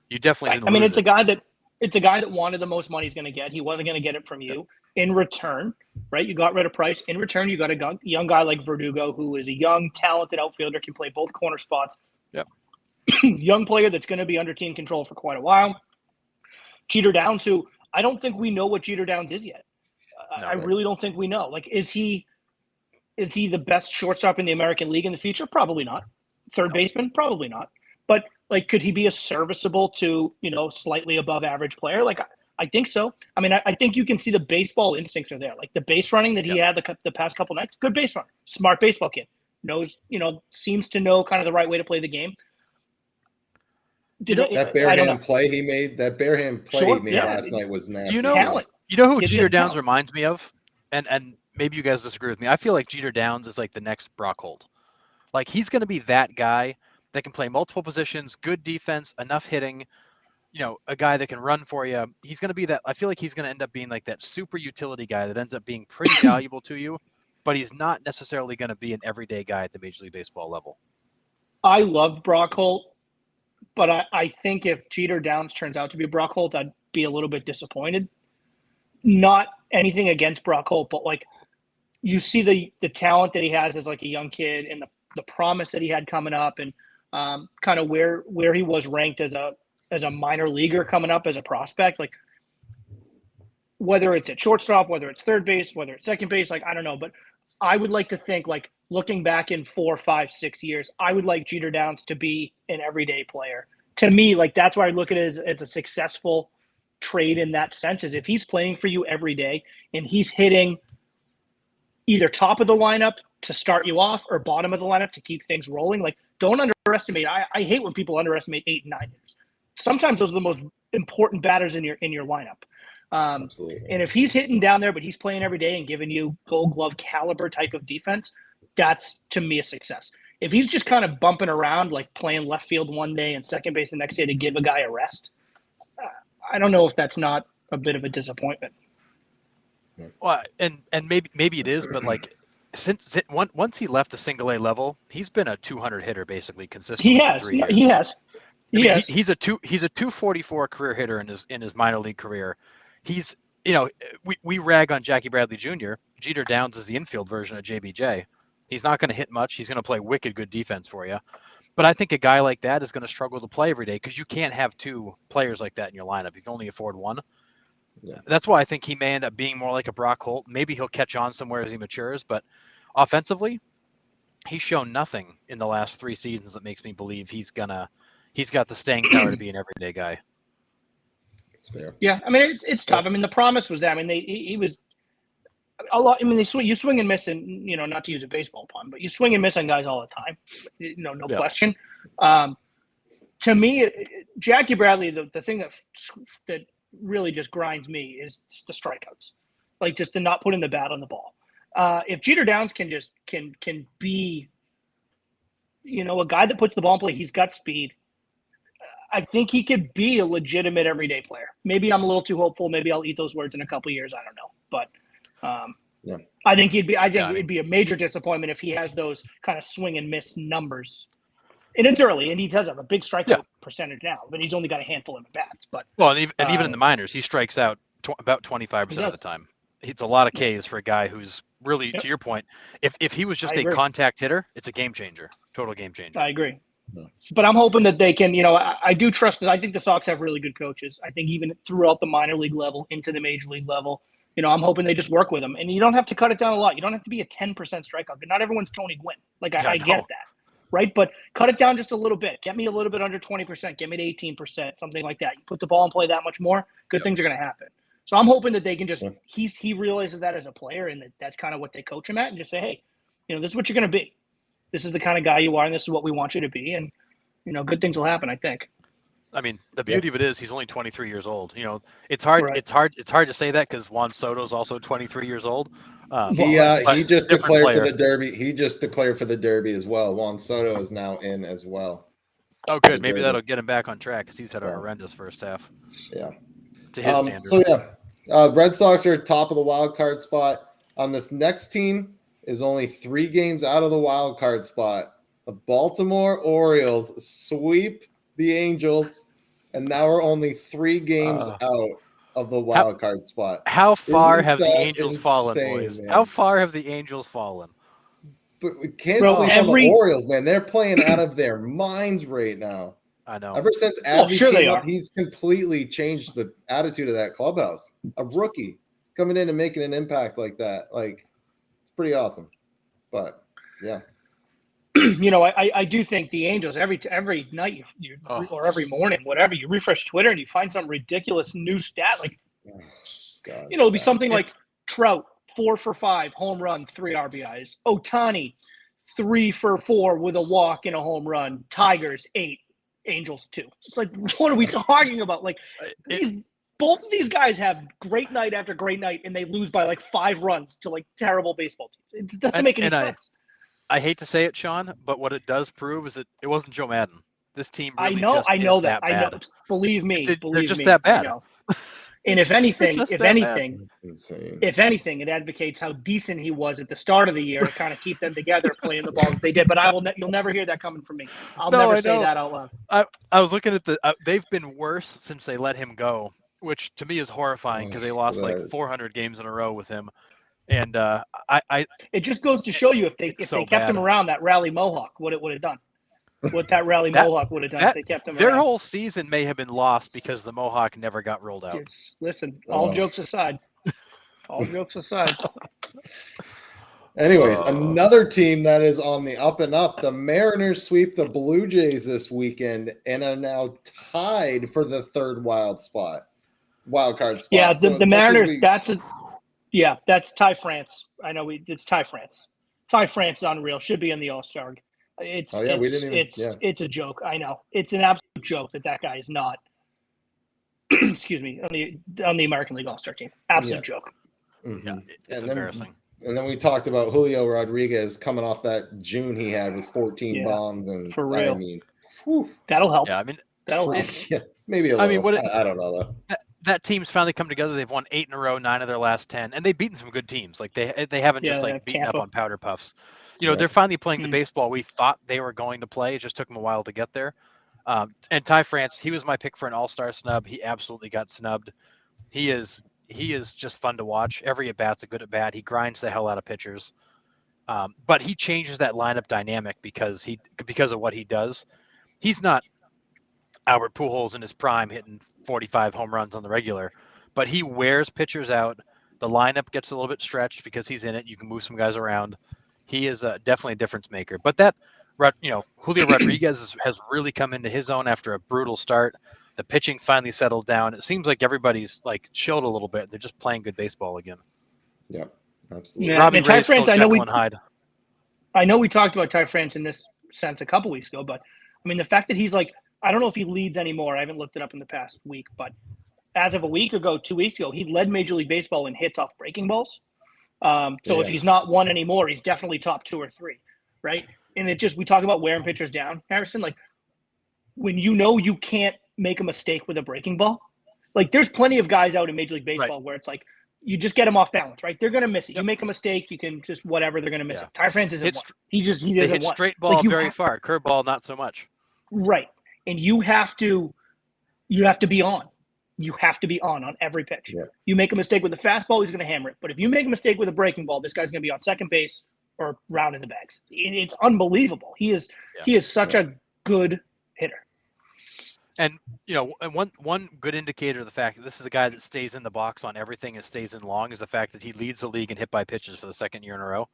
you definitely didn't. I mean, lose it's a guy that wanted the most money he's going to get. He wasn't going to get it from you. In return, right? You got rid of Price. In return, you got a young guy like Verdugo, who is a young, talented outfielder, can play both corner spots. Yep. Young player that's going to be under team control for quite a while. Jeter Downs, who I don't think we know what Jeter Downs is yet. I really don't think we know. Like, is he the best shortstop in the American League in the future? Probably not. Third baseman? Probably not. But like, could he be a serviceable to, slightly above average player? Like, I think so. I mean, I think you can see the baseball instincts are there. Like the base running that he had the past couple nights, good base runner, smart baseball kid, knows, seems to know kind of the right way to play the game. That barehand play he made last night was nasty. Talent. You know who Jeter Downs reminds me of? And maybe you guys disagree with me. I feel like Jeter Downs is like the next Brock Holt. Like, he's going to be that guy that can play multiple positions, good defense, enough hitting, a guy that can run for you. He's going to be that. I feel like he's going to end up being like that super utility guy that ends up being pretty valuable to you, but he's not necessarily going to be an everyday guy at the Major League Baseball level. I love Brock Holt, but I think if Jeter Downs turns out to be Brock Holt, I'd be a little bit disappointed. Not anything against Brock Holt, but like, you see the talent that he has as like a young kid and the promise that he had coming up, and kind of where he was ranked as a minor leaguer coming up as a prospect. Like, whether it's at shortstop, whether it's third base, whether it's second base, like, I don't know, but I would like to think, like, looking back in 4, 5, 6 years, I would like Jeter Downs to be an everyday player. To me, like, that's why I look at it as a successful trade in that sense, is if he's playing for you every day and he's hitting either top of the lineup to start you off or bottom of the lineup to keep things rolling. Like, don't underestimate. I hate when people underestimate 8 and 9 hitters. Sometimes those are the most important batters in your lineup. Absolutely. And if he's hitting down there, but he's playing every day and giving you Gold Glove caliber type of defense, that's, to me, a success. If he's just kind of bumping around, like playing left field one day and second base the next day to give a guy a rest, I don't know if that's not a bit of a disappointment. Well, and maybe it is, but like, once he left the single A level, he's been a 200 hitter basically consistently. He has. He's a 244 career hitter in his minor league career. He's, we rag on Jackie Bradley Jr. Jeter Downs is the infield version of JBJ. He's not going to hit much. He's going to play wicked good defense for you. But I think a guy like that is going to struggle to play every day because you can't have 2 players like that in your lineup. You can only afford one. Yeah. That's why I think he may end up being more like a Brock Holt. Maybe he'll catch on somewhere as he matures, but offensively, he's shown nothing in the last 3 seasons that makes me believe he's got the staying power to be an everyday guy. It's fair. Yeah, I mean, it's tough. I mean, the promise was that. I mean, he was a lot. I mean, you swing and miss, and not to use a baseball pun, but you swing and miss on guys all the time. No question. To me, Jackie Bradley, the thing that really just grinds me is just the strikeouts, like just to not putting the bat on the ball. If Jeter Downs can be, a guy that puts the ball in play, he's got speed. I think he could be a legitimate everyday player. Maybe I'm a little too hopeful. Maybe I'll eat those words in a couple of years. I don't know, but I think it'd be a major disappointment if he has those kind of swing and miss numbers. And it's early, and he does have a big strikeout percentage now, but he's only got a handful of at-bats. But even in the minors, he strikes out about 25% of the time. It's a lot of Ks for a guy who's really, to your point, if he was just a contact hitter, it's a game changer, total game changer. I agree. No. But I'm hoping that they can, I do trust that. I think the Sox have really good coaches. I think even throughout the minor league level into the major league level, I'm hoping they just work with them. And you don't have to cut it down a lot. You don't have to be a 10% strikeout. Not everyone's Tony Gwynn. Like, I get that, right? But cut it down just a little bit. Get me a little bit under 20%. Get me to 18%, something like that. You put the ball in play that much more, good things are going to happen. So I'm hoping that they can just he realizes that as a player, and that's kind of what they coach him at, and just say, hey, this is what you're going to be. This is the kind of guy you are, and this is what we want you to be. And, good things will happen, I think. I mean, the beauty of it is he's only 23 years old. It's hard. Right. It's hard to say that because Juan Soto's also 23 years old. He just declared player. for the Derby. He just declared for the Derby as well. Juan Soto is now in as well. Oh, good. Maybe that'll get him back on track because he's had a horrendous first half. Yeah. To his standards. So Red Sox are top of the wild card spot. On this next team is only 3 games out of the wild card spot. The Baltimore Orioles sweep the Angels, and now we're only 3 games out of the wild card spot. How far have the Angels fallen, boys? Man? How far have the Angels fallen? But we can't sleep on the Orioles, man. They're playing out of their minds right now. I know. Ever since Adley came up, he's completely changed the attitude of that clubhouse. A rookie coming in and making an impact like that, it's pretty awesome. But yeah. I do think the Angels every night or every morning, whatever, you refresh Twitter and you find some ridiculous new stat. It'll be something like Trout 4 for 5, home run, 3 RBIs. Ohtani 3 for 4 with a walk and a home run. Tigers 8, Angels 2. It's like, what are we talking about? Both of these guys have great night after great night, and they lose by 5 runs to terrible baseball teams. It doesn't make any sense. I hate to say it, Sean, but what it does prove is that it wasn't Joe Madden. This team really I know that. bad. I know. Believe me. They're just that bad. And if anything, it advocates how decent he was at the start of the year to kind of keep them together playing the ball that they did. But you'll never hear that coming from me. I'll never say that out loud. I was looking at they've been worse since they let him go, which to me is horrifying because they lost 400 games in a row with him. And it just goes to show you if they kept him around, that Rally Mohawk, what it would have done. What that Rally Mohawk would have done if they kept him around. Their whole season may have been lost because the Mohawk never got rolled out. Listen, all jokes aside. Anyways, another team that is on the up and up. The Mariners sweep the Blue Jays this weekend and are now tied for the 3rd wild card spot. Yeah, the Mariners. That's Ty France. I know it's Ty France. Ty France is unreal. Should be in the All-Star. It's a joke. I know. It's an absolute joke that guy is not. Excuse me, on the American League All-Star team. Absolute joke. Mm-hmm. Yeah, it's embarrassing. And then we talked about Julio Rodriguez coming off that June he had with 14 bombs, and for real. I mean, that'll help. Yeah, I mean, that'll help. Yeah, maybe a little. I don't know though. That team's finally come together. They've won 8 in a row, 9 of their last 10, and they've beaten some good teams. They haven't just beaten Tampa. up on powder puffs. They're finally playing the baseball we thought they were going to play. It just took them a while to get there. And Ty France, he was my pick for an all-star snub. He absolutely got snubbed. He is just fun to watch. Every at-bat's a good at-bat. He grinds the hell out of pitchers. But he changes that lineup dynamic because of what he does. He's not Albert Pujols in his prime hitting 45 home runs on the regular, but he wears pitchers out. The lineup gets a little bit stretched because he's in it. You can move some guys around. He is definitely a difference maker. But Julio Rodriguez has really come into his own after a brutal start. The pitching finally settled down. It seems like everybody's chilled a little bit. They're just playing good baseball again. Yeah, absolutely. Yeah, Robbie Ty Ray France, I know we talked about Ty France in this sense a couple weeks ago, but I mean the fact that he's I don't know if he leads anymore. I haven't looked it up in the past week, but as of a week ago, 2 weeks ago, he led Major League Baseball in hits off breaking balls. If he's not 1 anymore, he's definitely top 2 or 3, right? And we talk about wearing pitchers down, Harrison. When you can't make a mistake with a breaking ball, there's plenty of guys out in Major League Baseball where it's you just get them off balance, right? They're gonna miss it. Yep. You make a mistake, you can just whatever. They're gonna miss it. Ty France isn't one. He doesn't hit straight ball very far. Curveball, not so much. Right, and you have to be on. You have to be on every pitch. Yeah. You make a mistake with the fastball, he's going to hammer it. But if you make a mistake with a breaking ball, this guy's going to be on second base or rounding the bags. It's unbelievable. He is such a good hitter. And and one good indicator of the fact that this is a guy that stays in the box on everything and stays in long is the fact that he leads the league in hit by pitches for the second year in a row.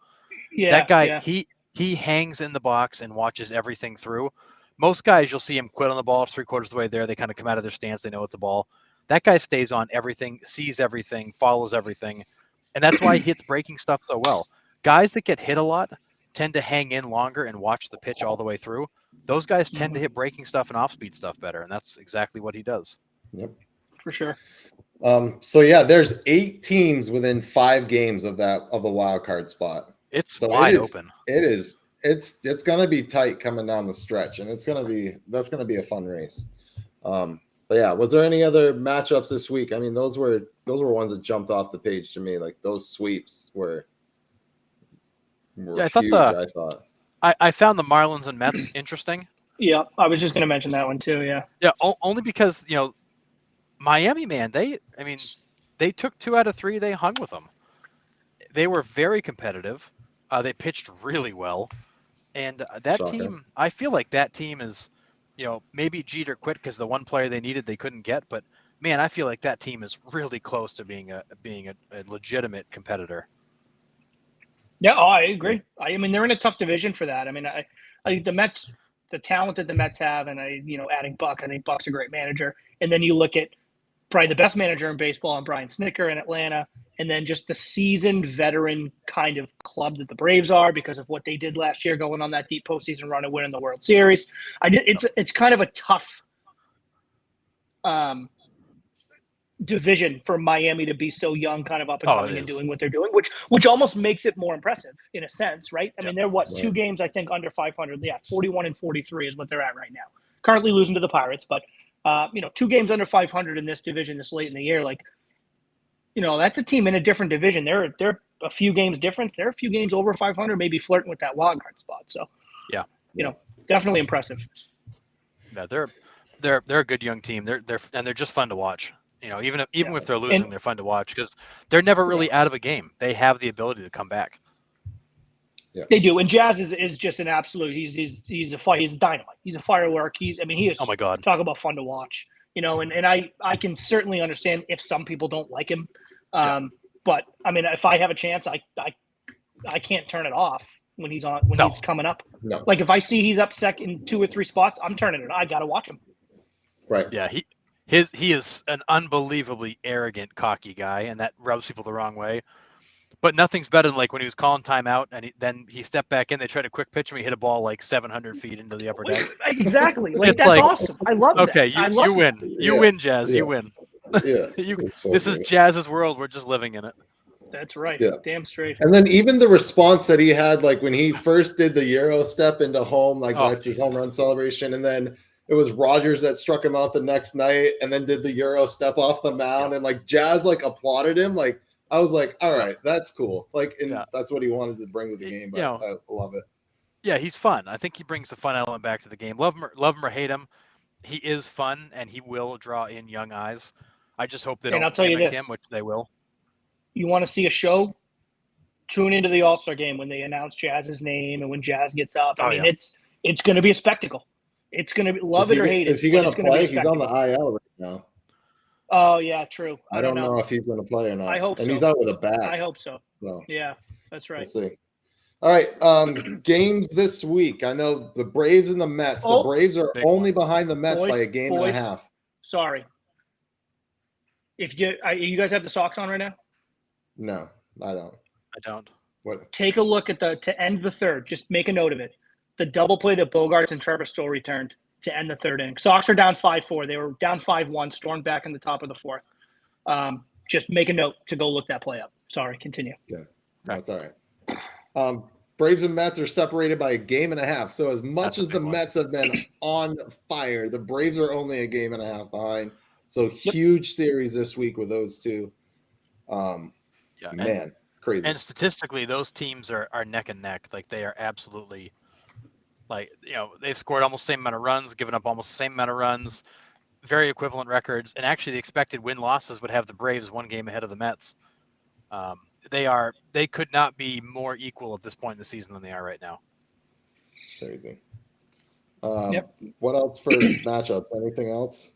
Yeah, That guy, yeah. he hangs in the box and watches everything through. Most guys, you'll see him quit on the ball 3/4 of the way there. They kind of come out of their stance. They know it's a ball. That guy stays on everything, sees everything, follows everything. And that's why he hits breaking stuff so well. Guys that get hit a lot tend to hang in longer and watch the pitch all the way through. Those guys tend to hit breaking stuff and off-speed stuff better, and that's exactly what he does. Yep. For sure. So yeah, there's 8 teams within 5 games of the wild card spot. It's So wide open. It's gonna be tight coming down the stretch, and that's gonna be a fun race. But yeah, was there any other matchups this week? I mean, those were ones that jumped off the page to me. Like those sweeps were Yeah, huge. I thought. I found the Marlins and Mets interesting. Yeah, I was just going to mention that one too. Yeah. Yeah, only because Miami, man, they took 2 out of 3. They hung with them. They were very competitive. They pitched really well, and that Shocker. team. I feel like that team is, maybe Jeter quit because the one player they needed they couldn't get. But man, I feel like that team is really close to being a legitimate competitor. Yeah, I agree. I mean, they're in a tough division for that. I mean, I think the Mets, the talent that the Mets have, and adding Buck, I think Buck's a great manager. And then you look at probably the best manager in baseball, and Brian Snitker in Atlanta, and then just the seasoned veteran kind of club that the Braves are because of what they did last year, going on that deep postseason run and winning the World Series. It's kind of a tough division for Miami to be so young, kind of up and coming and doing what they're doing, which almost makes it more impressive in a sense, right? I mean, they're 2 games, I think, under 500. Yeah, 41 and 43 is what they're at right now. Currently losing to the Pirates, but 2 games under 500 in this division this late in the year, that's a team in a different division. They're a few games difference. They're a few games over 500, maybe flirting with that wild card spot. So, definitely impressive. Yeah, they're a good young team. They're just fun to watch. Even if they're losing, they're fun to watch because they're never really out of a game. They have the ability to come back. Yeah. They do, and Jazz is just an absolute. He's dynamite. He's a firework. He is. Oh my God! Talk about fun to watch. And I can certainly understand if some people don't like him. But I mean, if I have a chance, I can't turn it off when he's on he's coming up. No. Like if I see he's up second 2 or 3 spots, I'm turning it. I got to watch him. Right. Yeah. He is an unbelievably arrogant, cocky guy, and that rubs people the wrong way. But nothing's better than like when he was calling timeout, and then he stepped back in. They tried a quick pitch, and he hit a ball like 700 feet into the upper deck. Exactly. That's awesome. I love that. Okay, you win. You win, Jazz. Yeah. You win. Yeah. This is Jazz's world. We're just living in it. That's right. Yeah. Damn straight. And then even the response that he had, like when he first did the Euro step into home, that's his home run celebration, and then it was Rogers that struck him out the next night, and then did the Euro step off the mound, and like Jazz applauded him. Like I was like, all right, that's cool. That's what he wanted to bring to the game. I love it. Yeah, he's fun. I think he brings the fun element back to the game. Love him or hate him, he is fun, and he will draw in young eyes. I just hope they don't mimic him, which they will. You want to see a show? Tune into the All-Star game when they announce Jazz's name and when Jazz gets up. I mean, it's going to be a spectacle. It's going to be love it or hate it. Is he going to play? He's on the IL right now. Oh yeah, true. I don't know if he's going to play or not. I hope so. And he's out with a bat. I hope so. So yeah, that's right. We'll see. All right, games this week. I know the Braves and the Mets. The Braves are only behind the Mets by a game and a half. Sorry. If you guys have the Sox on right now? No, I don't. What? Take a look at to end the third. Just make a note of it. The double play that Bogarts and Trevor Story returned to end the third inning. Sox are down 5-4. They were down 5-1, stormed back in the top of the fourth. Just make a note to go look that play up. Sorry, continue. Yeah, that's all right. Braves and Mets are separated by a game and a half. So as much as the Mets have been on fire, the Braves are only a game and a half behind. So huge series this week with those two. Man, crazy. And statistically, those teams are neck and neck. Like they are absolutely they've scored almost the same amount of runs, given up almost the same amount of runs, very equivalent records. And actually the expected win-losses would have the Braves 1 game ahead of the Mets. They could not be more equal at this point in the season than they are right now. Crazy. Yep. What else for matchups? Anything else?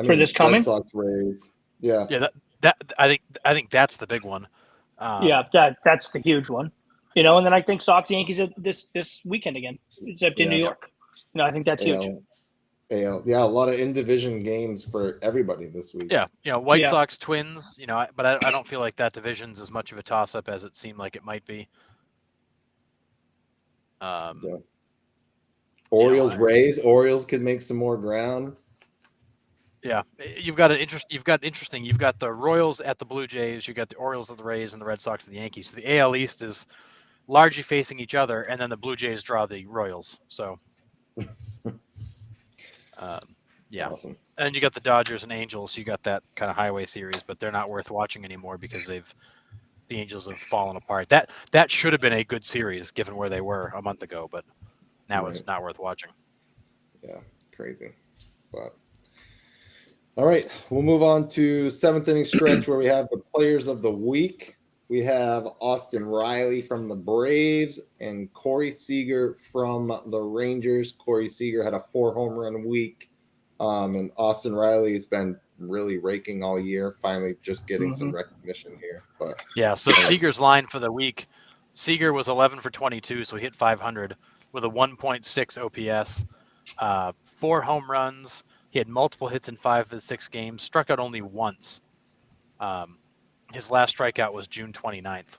For this coming? Red Sox, Rays. Yeah. Yeah, that I think that's the big one. Yeah, that's the huge one. And then I think Sox Yankees this weekend again, except in Yeah. New York. I think that's huge. AL. Yeah, a lot of in-division games for everybody this week. Yeah, White Yeah. Sox, Twins. But I don't feel like that division's as much of a toss-up as it seemed like it might be. Yeah. Orioles, Rays. Orioles could make some more ground. Yeah, you've got interesting. You've got the Royals at the Blue Jays. You got the Orioles at the Rays and the Red Sox at the Yankees. So the AL East is largely facing each other, and then the Blue Jays draw the Royals. So, yeah. Awesome. And you got the Dodgers and Angels. You got that kind of highway series, but they're not worth watching anymore because the Angels have fallen apart. That should have been a good series given where they were a month ago, but now It's not worth watching. Yeah, crazy. But all right, we'll move on to seventh inning stretch where we have the players of the week. We have Austin Riley from the Braves and Corey Seager from the Rangers. Corey Seager had a 4 home run week, and Austin Riley has been really raking all year. Finally, just getting some recognition here. But yeah, so Seager's line for the week: Seager was 11 for 22, so he hit 500 with a 1.6 OPS, 4 home runs. He had multiple hits in 5 of the 6 games, struck out only once. His last strikeout was June 29th.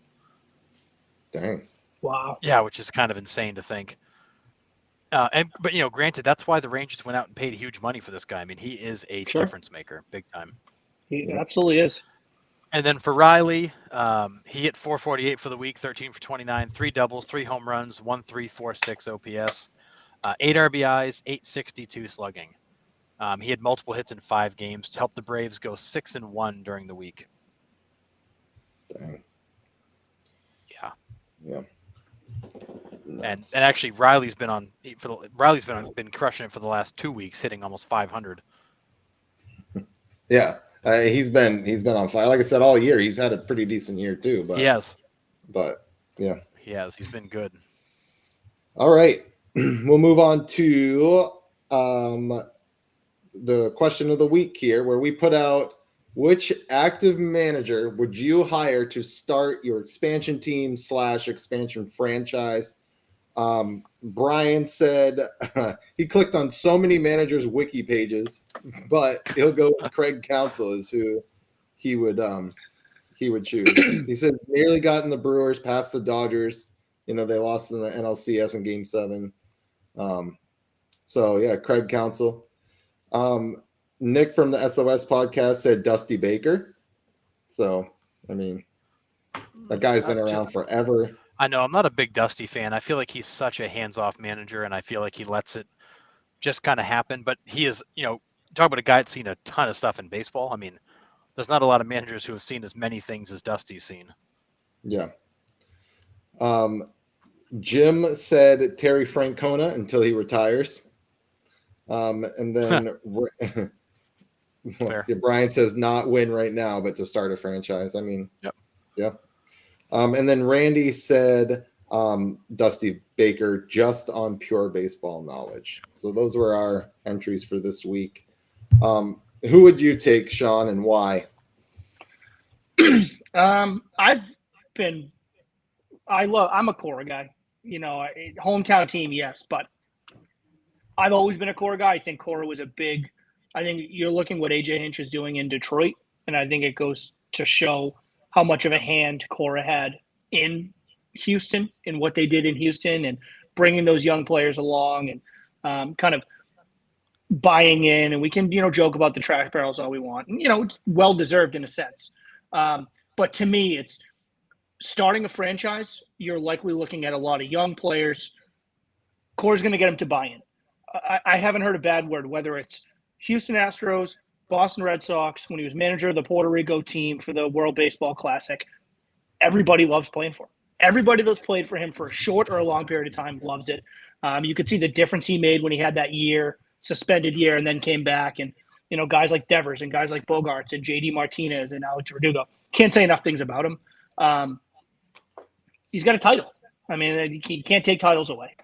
Dang. Wow. Yeah, which is kind of insane to think. But granted, that's why the Rangers went out and paid huge money for this guy. I mean, he is a difference maker, big time. He absolutely is. And then for Riley, he hit 448 for the week, 13 for 29, 3 doubles, 3 home runs, 1.346 OPS, 8 RBIs, 862 slugging. He had multiple hits in 5 games to help the Braves go 6-1 during the week. Dang. Yeah. Nuts. And actually, Riley's been crushing it for the last 2 weeks, hitting almost 500. Yeah, he's been on fire. Like I said, all year he's had a pretty decent year too. But He has. But yeah, he has. He's been good. All right, we'll move on to the question of the week here, where we put out which active manager would you hire to start your expansion team / expansion franchise? Brian said he clicked on so many managers' wiki pages, but he'll go with Craig Counsell is who he would choose. He said nearly gotten the Brewers past the Dodgers. They lost in the NLCS in Game 7. So yeah, Craig Counsell. Nick from the SOS podcast said Dusty Baker. So I mean, that guy's been around forever. I know. I'm not a big Dusty fan. I feel like he's such a hands-off manager, and I feel like he lets it just kind of happen. But he is, talk about a guy that's seen a ton of stuff in baseball. I mean, there's not a lot of managers who have seen as many things as Dusty's seen. Yeah. Jim said Terry Francona until he retires. And then Brian says not win right now, but to start a franchise. I mean, yep. Yeah. And then Randy said Dusty Baker just on pure baseball knowledge. So those were our entries for this week. Who would you take, Sean, and why? I'm a Cora guy. Hometown team, yes, but I've always been a Cora guy. I think Cora was I think you're looking what AJ Hinch is doing in Detroit, and I think it goes to show how much of a hand Cora had in Houston and what they did in Houston and bringing those young players along and kind of buying in. And we can, joke about the trash barrels all we want. And, it's well-deserved in a sense. But to me, it's starting a franchise. You're likely looking at a lot of young players. Cora's going to get them to buy in. I haven't heard a bad word, whether it's Houston Astros, Boston Red Sox, when he was manager of the Puerto Rico team for the World Baseball Classic. Everybody loves playing for him. Everybody that's played for him for a short or a long period of time loves it. You could see the difference he made when he had that suspended year, and then came back. And, guys like Devers and guys like Bogarts and JD Martinez and Alex Verdugo. Can't say enough things about him. He's got a title. I mean, he can't take titles away.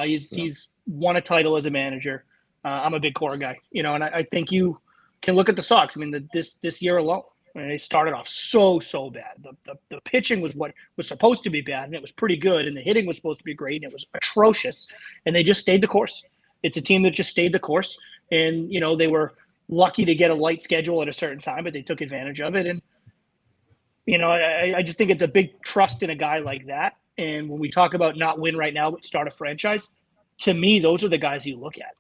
He's won a title as a manager. I'm a big Cora guy, and I think you can look at the Sox. I mean, this year alone, they started off so bad. The pitching was what was supposed to be bad, and it was pretty good, and the hitting was supposed to be great, and it was atrocious, and they just stayed the course. It's a team that just stayed the course, and they were lucky to get a light schedule at a certain time, but they took advantage of it. And I just think it's a big trust in a guy like that. And when we talk about not win right now but start a franchise, to me, those are the guys you look at.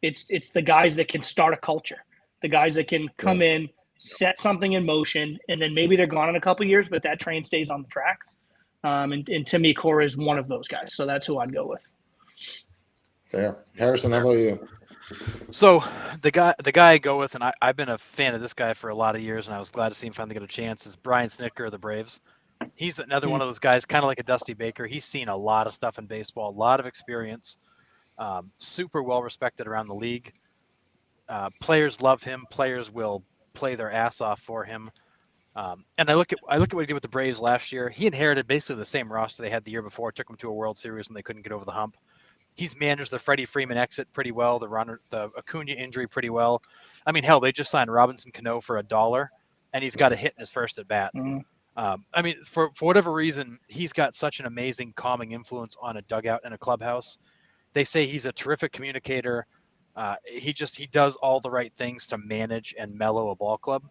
It's the guys that can start a culture, the guys that can come in, set something in motion, and then maybe they're gone in a couple of years, but that train stays on the tracks. And to me, Cora is one of those guys. So that's who I'd go with. Fair. Harrison, how about you? So the guy I go with, and I've been a fan of this guy for a lot of years, and I was glad to see him finally get a chance, is Brian Snitker of the Braves. He's another one of those guys, kind of like a Dusty Baker. He's seen a lot of stuff in baseball, a lot of experience, super well respected around the league. Players love him. Players will play their ass off for him. And I look at what he did with the Braves last year. He inherited basically the same roster they had the year before. It took them to a World Series when they couldn't get over the hump. He's managed the Freddie Freeman exit pretty well, the Acuna injury pretty well. I mean, hell, they just signed Robinson Cano for $1, and he's got a hit in his first at bat. I mean, for whatever reason, he's got such an amazing calming influence on a dugout and a clubhouse. They say he's a terrific communicator. He does all the right things to manage and mellow a ball club.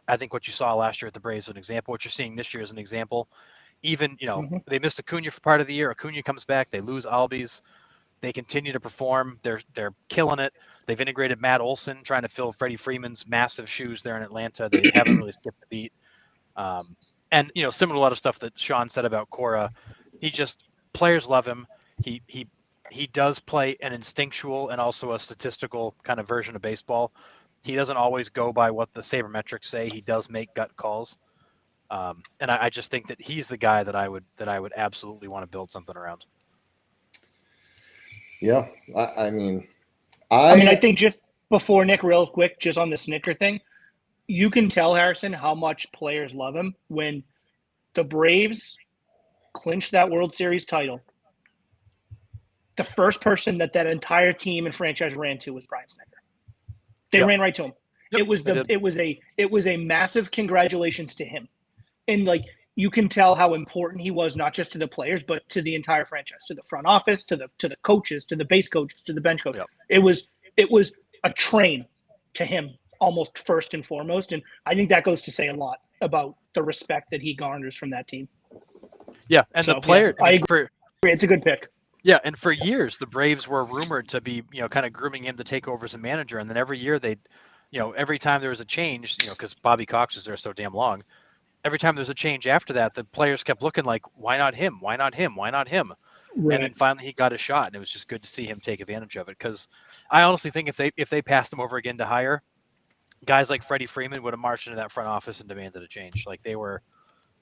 I think what you saw last year at the Braves is an example. What you're seeing this year is an example. Even, they missed Acuna for part of the year. Acuna comes back. They lose Albies. They continue to perform. They're killing it. They've integrated Matt Olson, trying to fill Freddie Freeman's massive shoes there in Atlanta. They haven't really skipped a beat. And, similar to a lot of stuff that Sean said about Cora, players love him. He does play an instinctual and also a statistical kind of version of baseball. He doesn't always go by what the sabermetrics say. He does make gut calls. And I just think that he's the guy that I would absolutely want to build something around. Yeah, I mean, I think just before Nick, real quick, just on the Snitker thing, you can tell, Harrison, how much players love him when the Braves clinched that World Series title. The first person that entire team and franchise ran to was Brian Snitker. They ran right to him. Yep, it was a massive congratulations to him. And you can tell how important he was, not just to the players, but to the entire franchise, to the front office, to the coaches, to the base coaches, to the bench coach. Yep. It was a train to him, almost first and foremost. And I think that goes to say a lot about the respect that he garners from that team. Yeah, and the player, I agree. It's a good pick. Yeah, and for years the Braves were rumored to be, kind of grooming him to take over as a manager, and then every year every time there was a change, because Bobby Cox was there so damn long. Every time there's a change after that, the players kept looking like, why not him? Why not him? Why not him? Right. And then finally he got a shot, and it was just good to see him take advantage of it. Because I honestly think if they passed him over again to hire, guys like Freddie Freeman would have marched into that front office and demanded a change. Like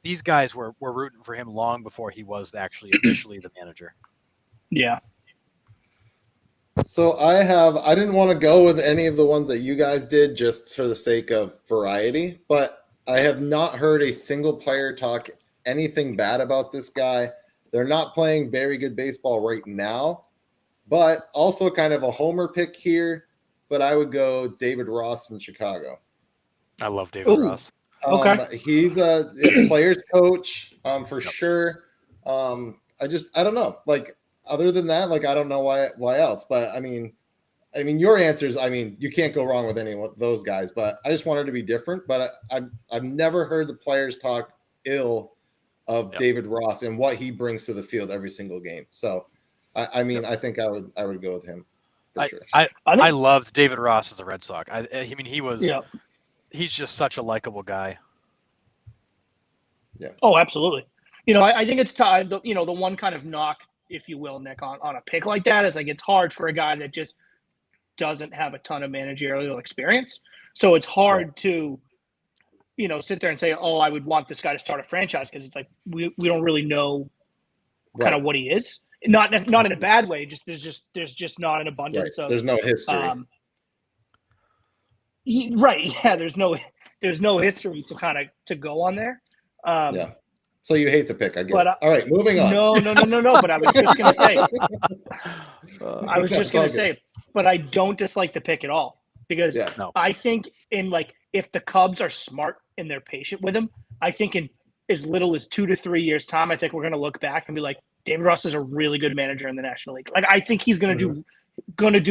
these guys were rooting for him long before he was actually officially the manager. Yeah. So I didn't want to go with any of the ones that you guys did just for the sake of variety, but I have not heard a single player talk anything bad about this guy. They're not playing very good baseball right now, but also kind of a homer pick here, but I would go David Ross in Chicago. I love David Ross. Okay. He's a player's coach for sure. I don't know. Other than that, I don't know why else, but I mean, your answers, you can't go wrong with any of those guys, but I just wanted to be different. But I've never heard the players talk ill of David Ross and what he brings to the field every single game. So, I think I would go with him for sure. I loved David Ross as a Red Sox. He's just such a likable guy. Yeah. Oh, absolutely. I think it's time. The one kind of knock, if you will, Nick, on a pick like that is it's hard for a guy that just doesn't have a ton of managerial experience. So it's hard to, sit there and say, oh, I would want this guy to start a franchise, because it's we don't really know kind of what he is. Not in a bad way. There's just not an abundance of. There's no history. Right. Yeah. There's no history to go on there. So you hate the pick, I get But, it. All right, moving on. No. But I was just gonna say, Okay. but I don't dislike the pick at all because Yeah. No. I think if the Cubs are smart and they're patient with him, I think in as little as 2 to 3 years time, I think we're gonna look back and be like, David Ross is a really good manager in the National League. Like I think he's gonna do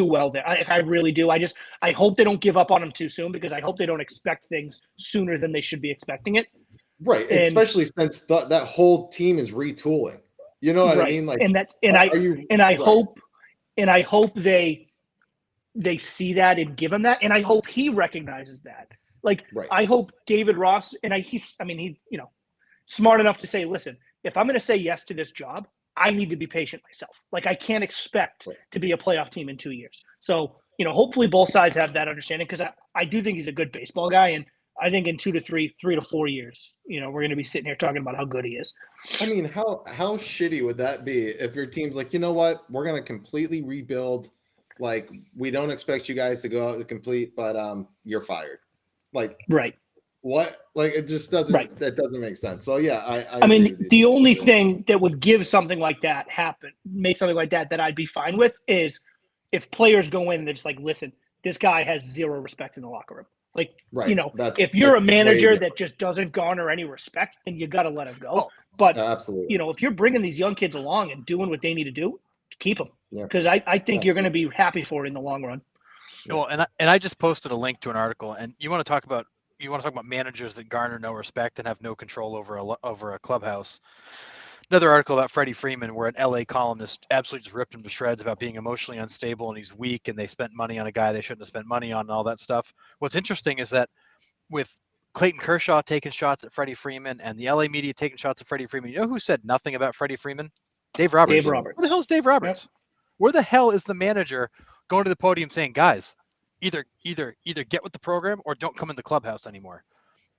well there. I really do. I hope they don't give up on him too soon because I hope they don't expect things sooner than they should be expecting it. Right, And- especially since that whole team is retooling. You know what I mean? Like, I hope they see that and give him that, and I hope he recognizes that. Like, Right. I hope David Ross he's smart enough to say, listen, if I'm going to say yes to this job, I need to be patient myself. Like, I can't expect to be a playoff team in 2 years. So, hopefully both sides have that understanding because I do think he's a good baseball guy, and I think in 3 to 4 years, we're going to be sitting here talking about how good he is. I mean, how shitty would that be if your team's like, you know what, we're gonna completely rebuild. Like, we don't expect you guys to go out and complete, but you're fired. Like, right. What? Like, it just doesn't. Right. That doesn't make sense. So yeah, I I mean, agree with you. the only thing that would give something like that make something like that I'd be fine with is if players go in and they're just like, listen, this guy has zero respect in the locker room. Like, Right. if you're a that's manager way that just doesn't garner any respect, then you got to let him go. Oh, but, absolutely. if you're bringing these young kids along and doing what they need to do, keep them. Yeah. Because I think you're going to be happy for it in the long run. Well, and I just posted a link to an article, and you want to talk about managers that garner no respect and have no control over a clubhouse. Another article about Freddie Freeman where an LA columnist absolutely just ripped him to shreds about being emotionally unstable and he's weak and they spent money on a guy they shouldn't have spent money on and all that stuff. What's interesting is that with Clayton Kershaw taking shots at Freddie Freeman and the LA media taking shots at Freddie Freeman, you know who said nothing about Freddie Freeman? Dave Roberts. Where the hell is Dave Roberts? Yep. Where the hell is the manager going to the podium saying, guys, either get with the program or don't come in the clubhouse anymore?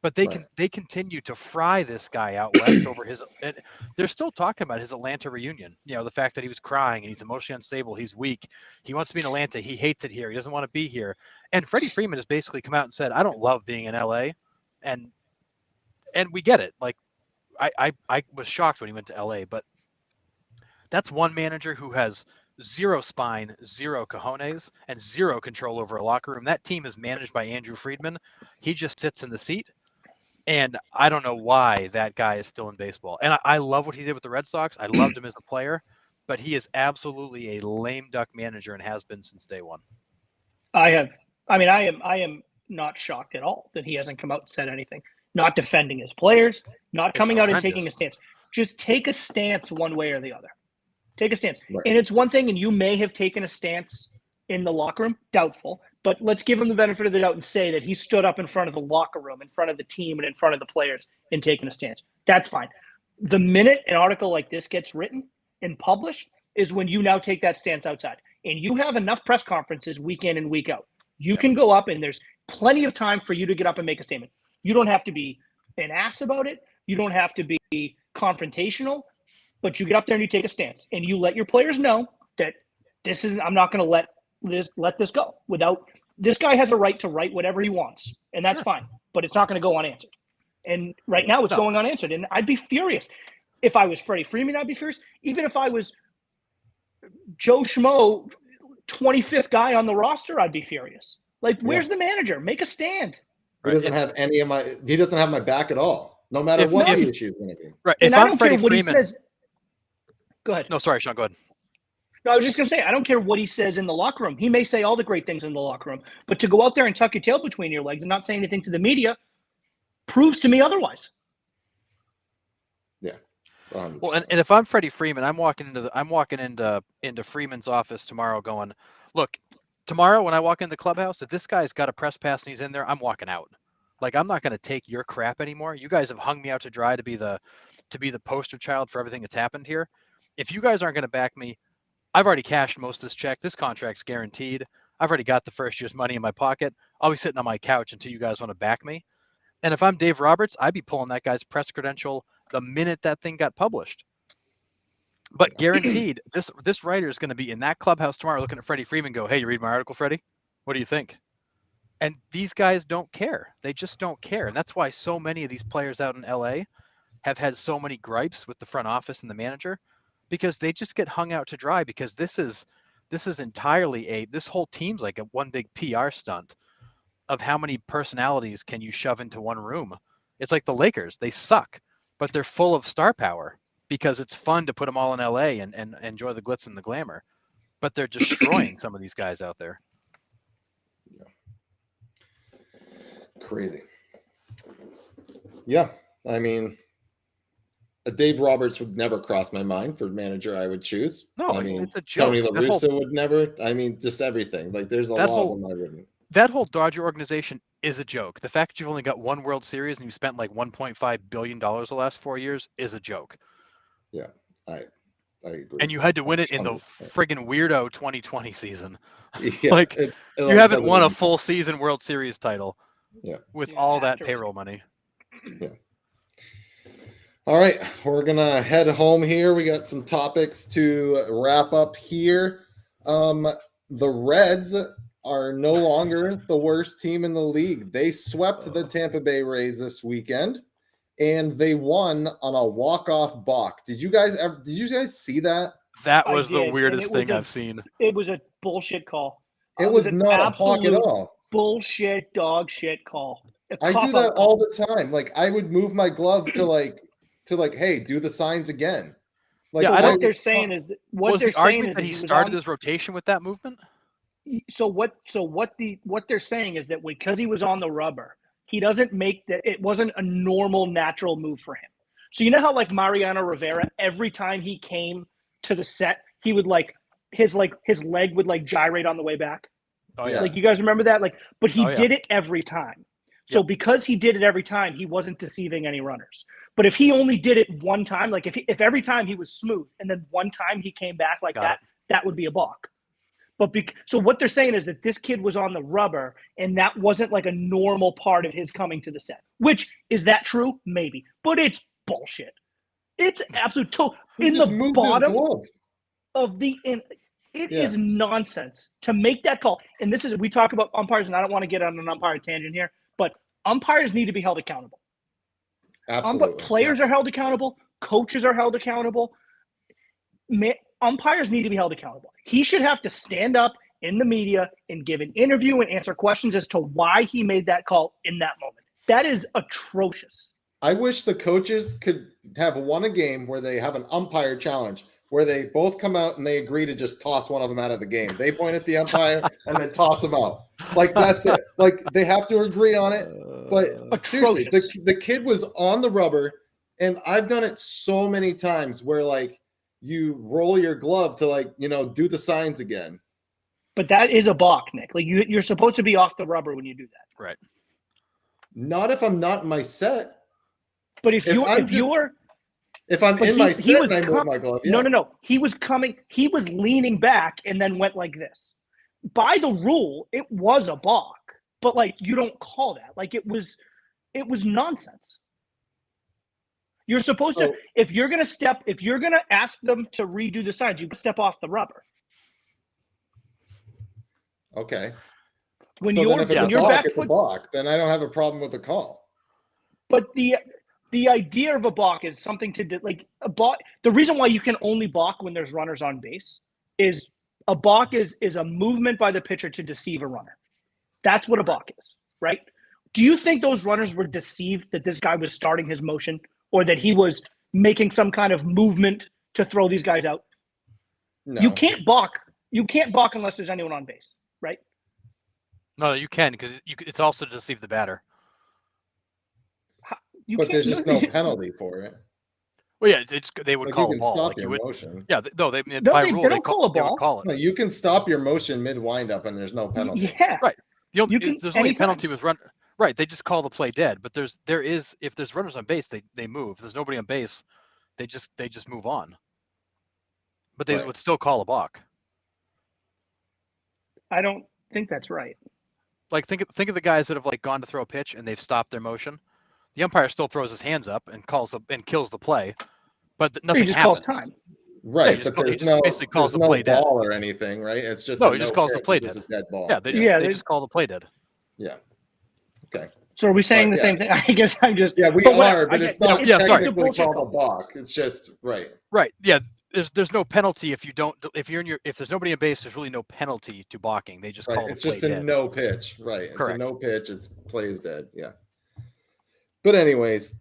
But they continue to fry this guy out west over his. And they're still talking about his Atlanta reunion. The fact that he was crying and he's emotionally unstable, he's weak, he wants to be in Atlanta, he hates it here, he doesn't want to be here. And Freddie Freeman has basically come out and said, I don't love being in LA, and we get it. Like I was shocked when he went to LA, but that's one manager who has zero spine, zero cojones, and zero control over a locker room. That team is managed by Andrew Friedman. He just sits in the seat. And I don't know why that guy is still in baseball. And I love what he did with the Red Sox. I loved him as a player, but he is absolutely a lame duck manager and has been since day one. I am not shocked at all that he hasn't come out and said anything. Not defending his players, not coming out and taking a stance. Just take a stance one way or the other. Take a stance. Right. And it's one thing, and you may have taken a stance in the locker room, doubtful. But let's give him the benefit of the doubt and say that he stood up in front of the locker room, in front of the team, and in front of the players and taken a stance. That's fine. The minute an article like this gets written and published is when you now take that stance outside. And you have enough press conferences week in and week out. You can go up, and there's plenty of time for you to get up and make a statement. You don't have to be an ass about it. You don't have to be confrontational. But you get up there and you take a stance. And you let your players know that I'm not going to let this go without this guy has a right to write whatever he wants, and that's fine, but it's not going to go unanswered. And right now it's going unanswered, and I'd be furious if I was Freddie Freeman. I'd be furious even if I was Joe Schmo, 25th guy on the roster. I'd be furious. Like, where's the manager? Make a stand. He doesn't have he doesn't have my back at all, no matter what the issue is going to be. Right. And I don't care what he says. Go ahead. No, sorry, Sean, go ahead. No, I was just going to say, I don't care what he says in the locker room. He may say all the great things in the locker room, but to go out there and tuck your tail between your legs and not say anything to the media proves to me otherwise. Yeah. 100%. Well, and if I'm Freddie Freeman, I'm walking into Freeman's office tomorrow going, look, tomorrow when I walk in the clubhouse, if this guy's got a press pass and he's in there, I'm walking out. Like, I'm not going to take your crap anymore. You guys have hung me out to dry to be the poster child for everything that's happened here. If you guys aren't going to back me, I've already cashed most of this check. This contract's guaranteed. I've already got the first year's money in my pocket. I'll be sitting on my couch until you guys want to back me. And if I'm Dave Roberts, I'd be pulling that guy's press credential the minute that thing got published. But guaranteed, this writer is going to be in that clubhouse tomorrow looking at Freddie Freeman go, hey, you read my article, Freddie? What do you think? And these guys don't care. They just don't care. And that's why so many of these players out in LA, have had so many gripes with the front office and the manager because they just get hung out to dry because this is entirely this whole team's like a one big PR stunt of how many personalities can you shove into one room. It's like the Lakers. They suck, but they're full of star power because it's fun to put them all in LA and enjoy the glitz and the glamour. But they're destroying some of these guys out there. Yeah. Crazy. Yeah. I mean, Dave Roberts would never cross my mind for manager I would choose. No, I mean, it's a joke. Tony La Russa would never. I mean, just everything. Like, there's a lot of them I wouldn't. That whole Dodger organization is a joke. The fact that you've only got one World Series and you spent like $1.5 billion the last 4 years is a joke. Yeah, I agree. And you had to win it in the friggin' weirdo 2020 season. Yeah, like you haven't won a full season World Series title. Yeah, with all that payroll money. Yeah. All right, we're gonna head home here. We got some topics to wrap up here. The Reds are no longer the worst team in the league. They swept the Tampa Bay Rays this weekend, and they won on a walk-off balk. Did you guys see that? That was the weirdest thing I've seen. It was a bullshit call. It was not a balk at all. Bullshit dog shit call. I do that all the time. Like, I would move my glove to hey, do the signs again. Like, yeah, what they're saying is that he started his rotation with that movement. So what they're saying is that because he was on the rubber, he doesn't make that. It wasn't a normal, natural move for him. So you know how like Mariano Rivera, every time he came to the set, he would his leg would gyrate on the way back. Oh yeah. Like, you guys remember that? But he did it every time. So because he did it every time, he wasn't deceiving any runners. But if he only did it one time, like if every time he was smooth and then one time he came back like that would be a balk. But so what they're saying is that this kid was on the rubber and that wasn't like a normal part of his coming to the set. Which, is that true? Maybe. But it's bullshit. It's absolute in the bottom of the it is nonsense to make that call. And this is, we talk about umpires, and I don't want to get on an umpire tangent here, but umpires need to be held accountable. Absolutely. Players are held accountable. Coaches are held accountable. Umpires need to be held accountable. He should have to stand up in the media and give an interview and answer questions as to why he made that call in that moment. That is atrocious. I wish the coaches could have won a game where they have an umpire challenge, where they both come out and they agree to just toss one of them out of the game. They point at the umpire and then toss them out. Like, that's it. Like, they have to agree on it. But seriously, the kid was on the rubber, and I've done it so many times where you roll your glove to do the signs again. But that is a balk, Nick. Like, you're supposed to be off the rubber when you do that. Right. Not if I'm not in my set. But if I'm in my set and I move my glove. Yeah. No. He was coming. He was leaning back and then went like this. By the rule, it was a balk. But you don't call that. It was nonsense. You're supposed to, if you're going to ask them to redo the signs, you step off the rubber. Okay. When you're back foot, balk, then I don't have a problem with the call. But the idea of a balk is something to a balk. The reason why you can only balk when there's runners on base is a balk is a movement by the pitcher to deceive a runner. That's what a balk is, right? Do you think those runners were deceived that this guy was starting his motion, or that he was making some kind of movement to throw these guys out? No. You can't balk. You can't balk unless there's anyone on base, right? No, you can, because it's also to deceive the batter. But there's just no penalty for it. Well, yeah, they would call a ball. Stop your motion. Yeah, by rule, they call a ball. Call it. No, you can stop your motion mid windup, and there's no penalty. Yeah, right. There's only a penalty with run. Right, they just call the play dead. But there is if there's runners on base, they move. If there's nobody on base, they just move on. But they would still call a balk. I don't think that's right. Think of the guys that have gone to throw a pitch and they've stopped their motion. The umpire still throws his hands up and kills the play, but nothing happens. Calls time. Right, but there's basically calls the play dead. Ball or anything, right? It's just he just calls the play dead. A dead ball. Yeah, they just call the play dead. Yeah. Okay. So are we saying But, the same thing? I guess I'm just Yeah, we whatever. are, but I it's get- not Yeah, sorry. It's a technically bullshit called a call. balk. It's just right. Right. Yeah. There's no penalty if you don't if you're in your if there's nobody in base. There's really no penalty to balking. They just Right. call the It's play just a dead. no pitch. Right. It's Correct. a no pitch. It's play is dead. Yeah. But anyways,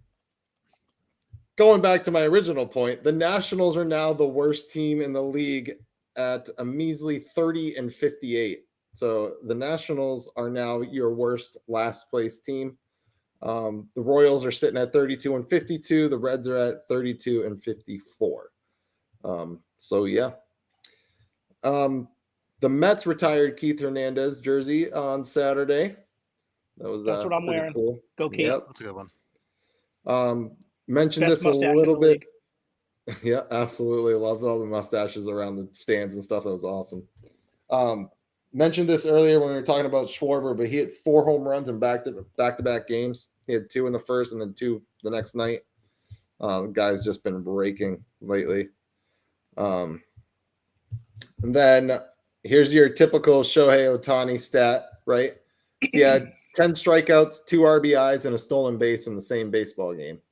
going back to my original point, the Nationals are now the worst team in the league at a measly 30-58. So the Nationals are now your worst last place team. The Royals are sitting at 32-52. The Reds are at 32-54. So yeah. The Mets retired Keith Hernandez jersey on Saturday. That was That's what I'm pretty wearing. cool. Go Keith. Yep. That's a good one. Mentioned Best this a mustache in little the bit. league. Yeah, absolutely. Loved all the mustaches around the stands and stuff. That was awesome. Mentioned this earlier when we were talking about Schwarber, but he hit 4 home runs in back-to-back games. He had 2 in the first and then 2 the next night. The guy's just been breaking lately. And then here's your typical Shohei Ohtani stat, right? He had 10 strikeouts, 2 RBIs, and a stolen base in the same baseball game.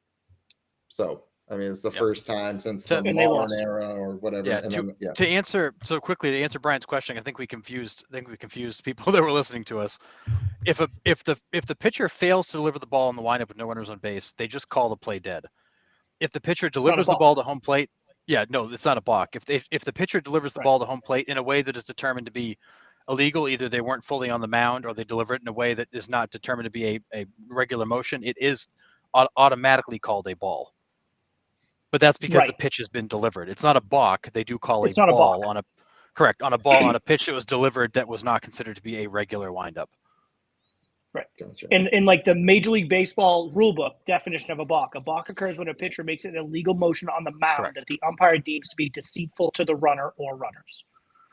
So, I mean, it's the first time since the And they modern lost. era or whatever. Yeah, And then, yeah. To answer Brian's question, I think we confused people that were listening to us. If the pitcher fails to deliver the ball in the windup with no runners on base, they just call the play dead. If the pitcher delivers the balk. ball to home plate, no, it's not a balk. If the pitcher delivers the ball to home plate in a way that is determined to be illegal, either they weren't fully on the mound or they deliver it in a way that is not determined to be a regular motion, it is automatically called a ball. But that's because the pitch has been delivered. It's not a balk. They do call It's a not a ball balk. on a ball on a pitch that was delivered that was not considered to be a regular windup. Right. Gotcha. In like the Major League Baseball rulebook definition of a balk occurs when a pitcher makes an illegal motion on the mound Correct. that the umpire deems to be deceitful to the runner or runners.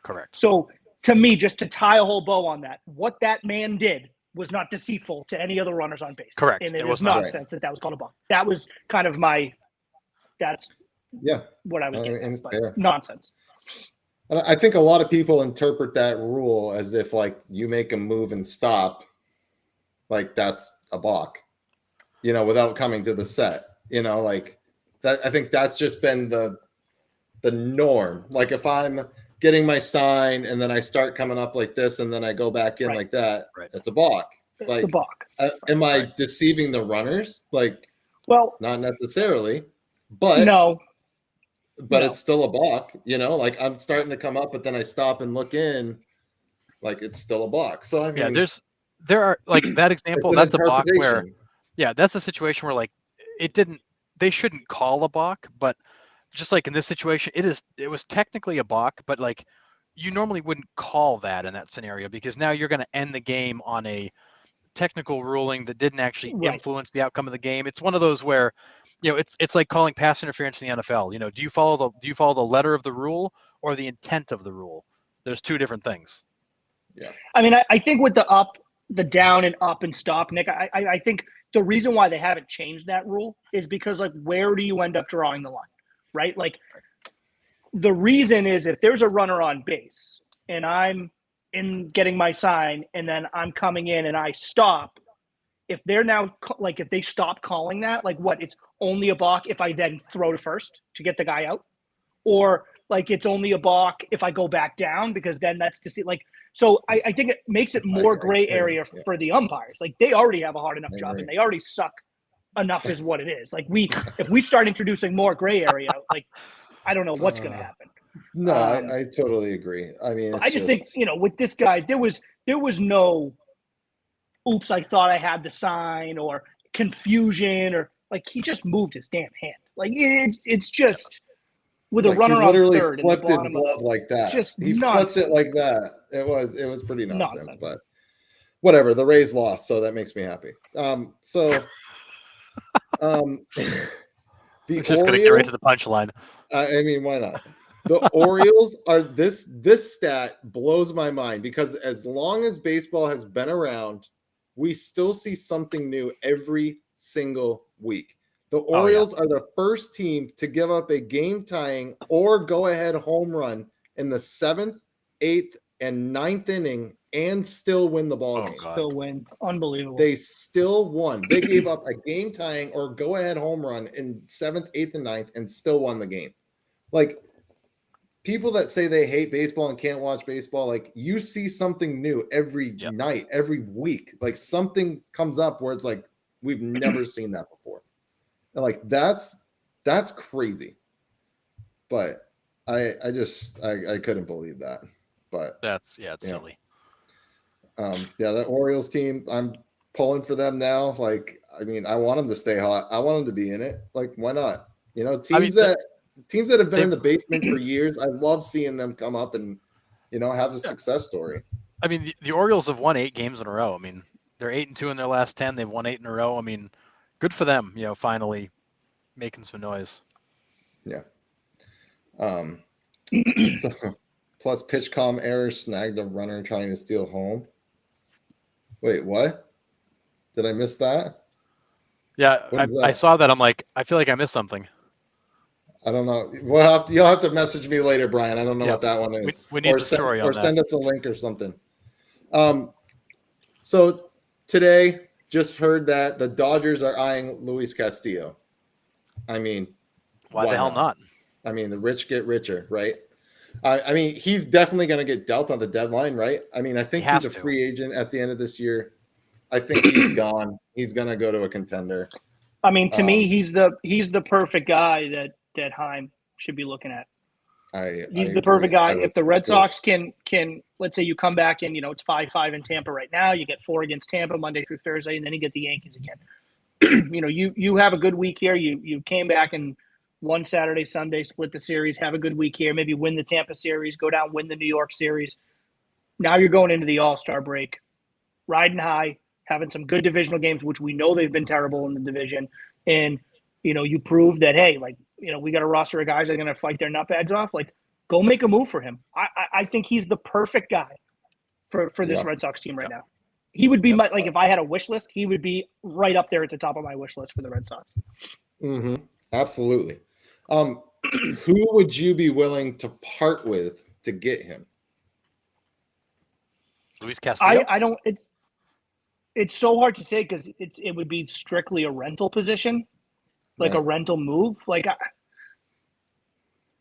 Correct. So to me, just to tie a whole bow on that, what that man did was not deceitful to any other runners on base. Correct. And It it was is not. nonsense that was called a balk. That was kind of that's what I was getting and at, but fair. nonsense. And I think a lot of people interpret that rule as if like you make a move and stop, like that's a balk, without coming to the set, like that. I think that's just been the norm. Like if I'm getting my sign and then I start coming up like this and then I go back in like that, it's a balk. Like It's a balk. Am I deceiving the runners? Like, well, not necessarily, but no. It's still a balk, like I'm starting to come up, but then I stop and look in, like it's still a balk. So I mean, there are like that example. That's a balk where, that's a situation where like they shouldn't call a balk, but just like in this situation, it was technically a balk, but like you normally wouldn't call that in that scenario because now you're going to end the game on a technical ruling that didn't actually influence the outcome of the game. It's one of those where, it's like calling pass interference in the NFL. Do you follow the letter of the rule or the intent of the rule? There's 2 different things. Yeah. I mean, I think with the down and up and stop, Nick, I think the reason why they haven't changed that rule is because like, where do you end up drawing the line, right? Like the reason is if there's a runner on base and I'm in getting my sign and then I'm coming in and I stop, if they're now like, if they stop calling that, like what, it's only a balk if I then throw to first to get the guy out, or like it's only a balk if I go back down because then that's to see like, so I think it makes it more gray area for the umpires. Like they already have a hard enough job and they already suck enough is what it is. Like if we start introducing more gray area, like I don't know what's going to happen. No, I totally agree. I mean, I just think, with this guy, there was no, oops, I thought I had the sign or confusion or like he just moved his damn hand. Like it's just with a runner on third. He literally flipped his glove like that. He flipped it like that. It was pretty nonsense, but whatever. The Rays lost, so that makes me happy. We're just going to get right to the punchline. I mean, why not? The Orioles are this stat blows my mind because as long as baseball has been around, we still see something new every single week. The Orioles are the first team to give up a game-tying or go-ahead home run in the 7th, 8th, and ninth inning and still win the ball Oh, game. God. Still win. Unbelievable. They still won. They gave up a game tying or go ahead home run in 7th, 8th, and 9th and still won the game. Like, people that say they hate baseball and can't watch baseball, like, you see something new every Yep. night, every week. Like, something comes up where it's like, we've never seen that before. And like, that's crazy. But I couldn't believe that. But It's Yeah. silly. that Orioles team, I'm pulling for them now. Like, I mean, I want them to stay hot. I want them to be in it. Like, why not? You know, teams that have been in the basement for years, I love seeing them come up and, you know, have a success story. I mean, the Orioles have won 8 games in a row. I mean, they're 8-2 in their last 10. They've won 8 in a row. I mean, good for them. You know, finally making some noise. Yeah. So plus pitch com error snagged a runner trying to steal home. Wait, what? Did I miss that? Yeah, What is I that? saw that. I'm like, I feel like I missed something. I don't know. You'll have to message me later, Brian. I don't know Yeah, what that one is. we need the story on or that. send us a link or something. So today, just heard that the Dodgers are eyeing Luis Castillo. I mean, Why the hell not? I mean, the rich get richer, right? I mean, he's definitely going to get dealt on the deadline, right? I mean, I think He has he's a to. free agent at the end of this year. I think he's gone. He's going to go to a contender. I mean, to me, he's the perfect guy that Heim should be looking at. He's the perfect guy. If the Red Sox can let's say you come back and, you know, it's 5-5 in Tampa right now, you get 4 against Tampa Monday through Thursday, and then you get the Yankees again. You know, you have a good week here. You came back and won Saturday, Sunday, split the series, have a good week here, maybe win the Tampa series, go down, win the New York series. Now you're going into the All-Star break, riding high, having some good divisional games, which we know they've been terrible in the division. And, you know, you prove that, hey, like, you know, we got a roster of guys that are going to fight their nutbags off. Like, go make a move for him. I think he's the perfect guy for this Red Sox team right now. He would be like, if I had a wish list, he would be right up there at the top of my wish list for the Red Sox. Mm-hmm. Absolutely. Who would you be willing to part with to get him? Luis Castillo? I don't. It's so hard to say because it would be strictly a rental position, like a rental move. Like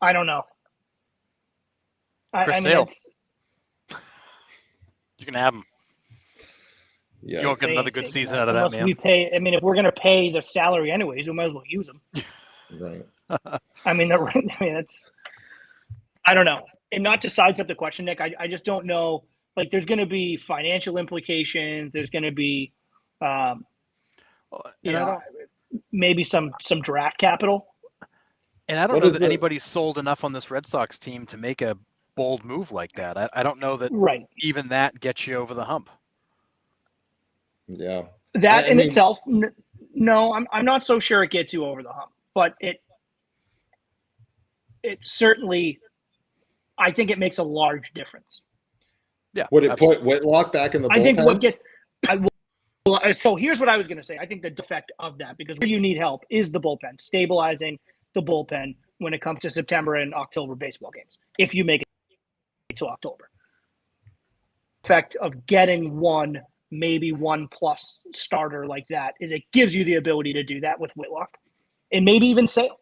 I don't know. Chris I mean, Sale. You can have him. Yeah, You won't get another good season out of that, unless man. we pay. I mean, if we're going to pay the salary anyways, we might as well use him. right. I mean, it's. I don't know, and not to sidestep the question, Nick. I just don't know. Like, there's going to be financial implications. There's going to be, maybe some draft capital. And I don't know that anybody's sold enough on this Red Sox team to make a bold move like that. I don't know that even that gets you over the hump. Yeah. That in itself, no, I'm not so sure it gets you over the hump, but it certainly, I think it makes a large difference. Yeah. Would it put Whitlock back in the bullpen? I think so here's what I was going to say. I think the defect of that, because where you need help is the bullpen, stabilizing the bullpen when it comes to September and October baseball games, if you make it to October. The effect of getting maybe one plus starter like that is it gives you the ability to do that with Whitlock and maybe even Sale.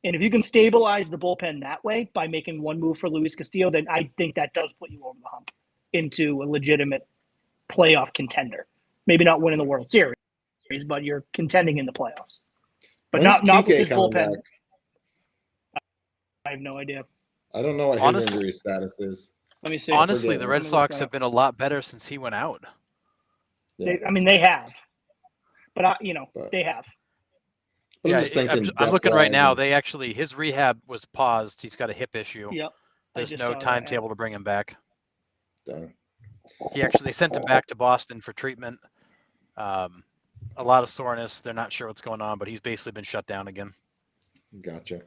And if you can stabilize the bullpen that way by making one move for Luis Castillo, then I think that does put you over the hump into a legitimate playoff contender. Maybe not winning the World Series, but you're contending in the playoffs. But not with his bullpen. Back? I have no idea. I don't know what his injury status is. Let me see. Honestly, the Red Sox have been a lot better since he went out. Yeah. They have. But, they have. I'm looking right now. His rehab was paused. He's got a hip issue. Yep. There's no timetable to bring him back. Dang. They sent him back to Boston for treatment. A lot of soreness. They're not sure what's going on, but he's basically been shut down again. Gotcha.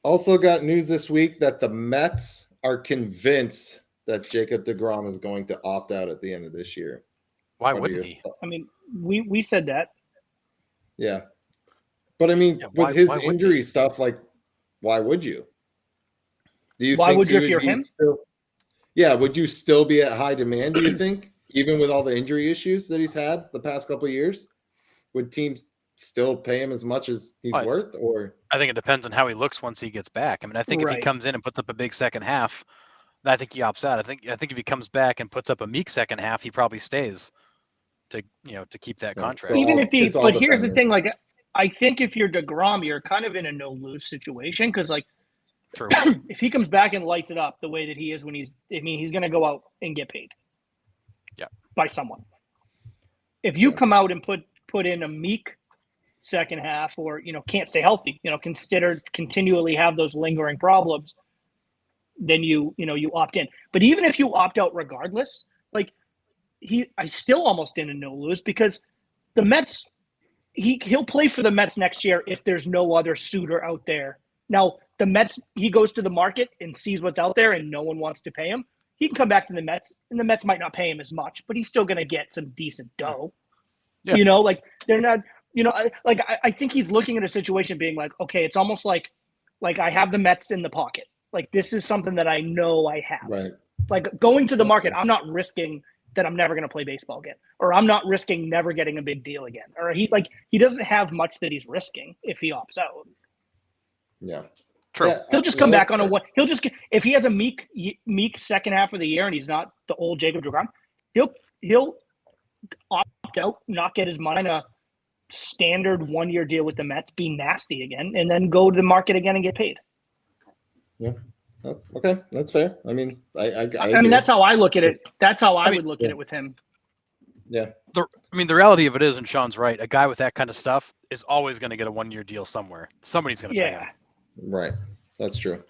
Also got news this week that the Mets are convinced that Jacob deGrom is going to opt out at the end of this year. Why wouldn't he? I mean, we said that. Yeah. But I mean, with his injury stuff, like, why would you? Do you Why think would he you if you're be him? still? Yeah, would you still be at high demand? Do you think, even with all the injury issues that he's had the past couple of years, would teams still pay him as much as he's I- worth? Or I think it depends on how he looks once he gets back. I mean, I think if he Right. comes in and puts up a big second half, I think he opts out. I think if he comes back and puts up a meek second half, he probably stays to keep that Yeah, contract. so Even all- if he, it's all but here's the dependent. thing, like I think if you're DeGrom, you're kind of in a no lose situation because like True. if he comes back and lights it up the way that he is when he's going to go out and get paid. Yeah. By someone. If you Yeah. come out and put in a meek second half or, can't stay healthy, continually have those lingering problems, then you opt in. But even if you opt out regardless, like I still almost in a no lose because the Mets, he'll play for the Mets next year if there's no other suitor out there. Now, the Mets, he goes to the market and sees what's out there and no one wants to pay him. He can come back to the Mets and the Mets might not pay him as much, but he's still going to get some decent dough. Yeah. Like they're not, I think he's looking at a situation being like, okay, it's almost like I have the Mets in the pocket. Like this is something that I know I have. Right. Like going to the That's market, fair. I'm not risking that I'm never going to play baseball again, or I'm not risking never getting a big deal again, or he doesn't have much that he's risking if he opts out. Yeah. True. Yeah, He'll just come yeah, back that's on a fair. one. He'll just if he has a meek second half of the year and he's not the old Jacob DeGrom, he'll opt out, not get his money on a standard 1 year deal with the Mets, be nasty again, and then go to the market again and get paid. Okay, that's fair. I mean, I I mean, agree. that's how I look at it. That's how I mean, would look at it with him. Yeah. The reality of it is, and Sean's right, a guy with that kind of stuff is always going to get a 1 year deal somewhere. Somebody's going to pay him. Yeah. Right. That's true.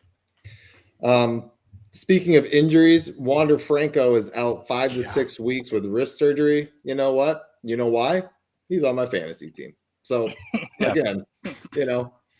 Speaking of injuries, Wander Franco is out 5 to 6 weeks with wrist surgery. You know what? You know why? He's on my fantasy team. So Yeah. again,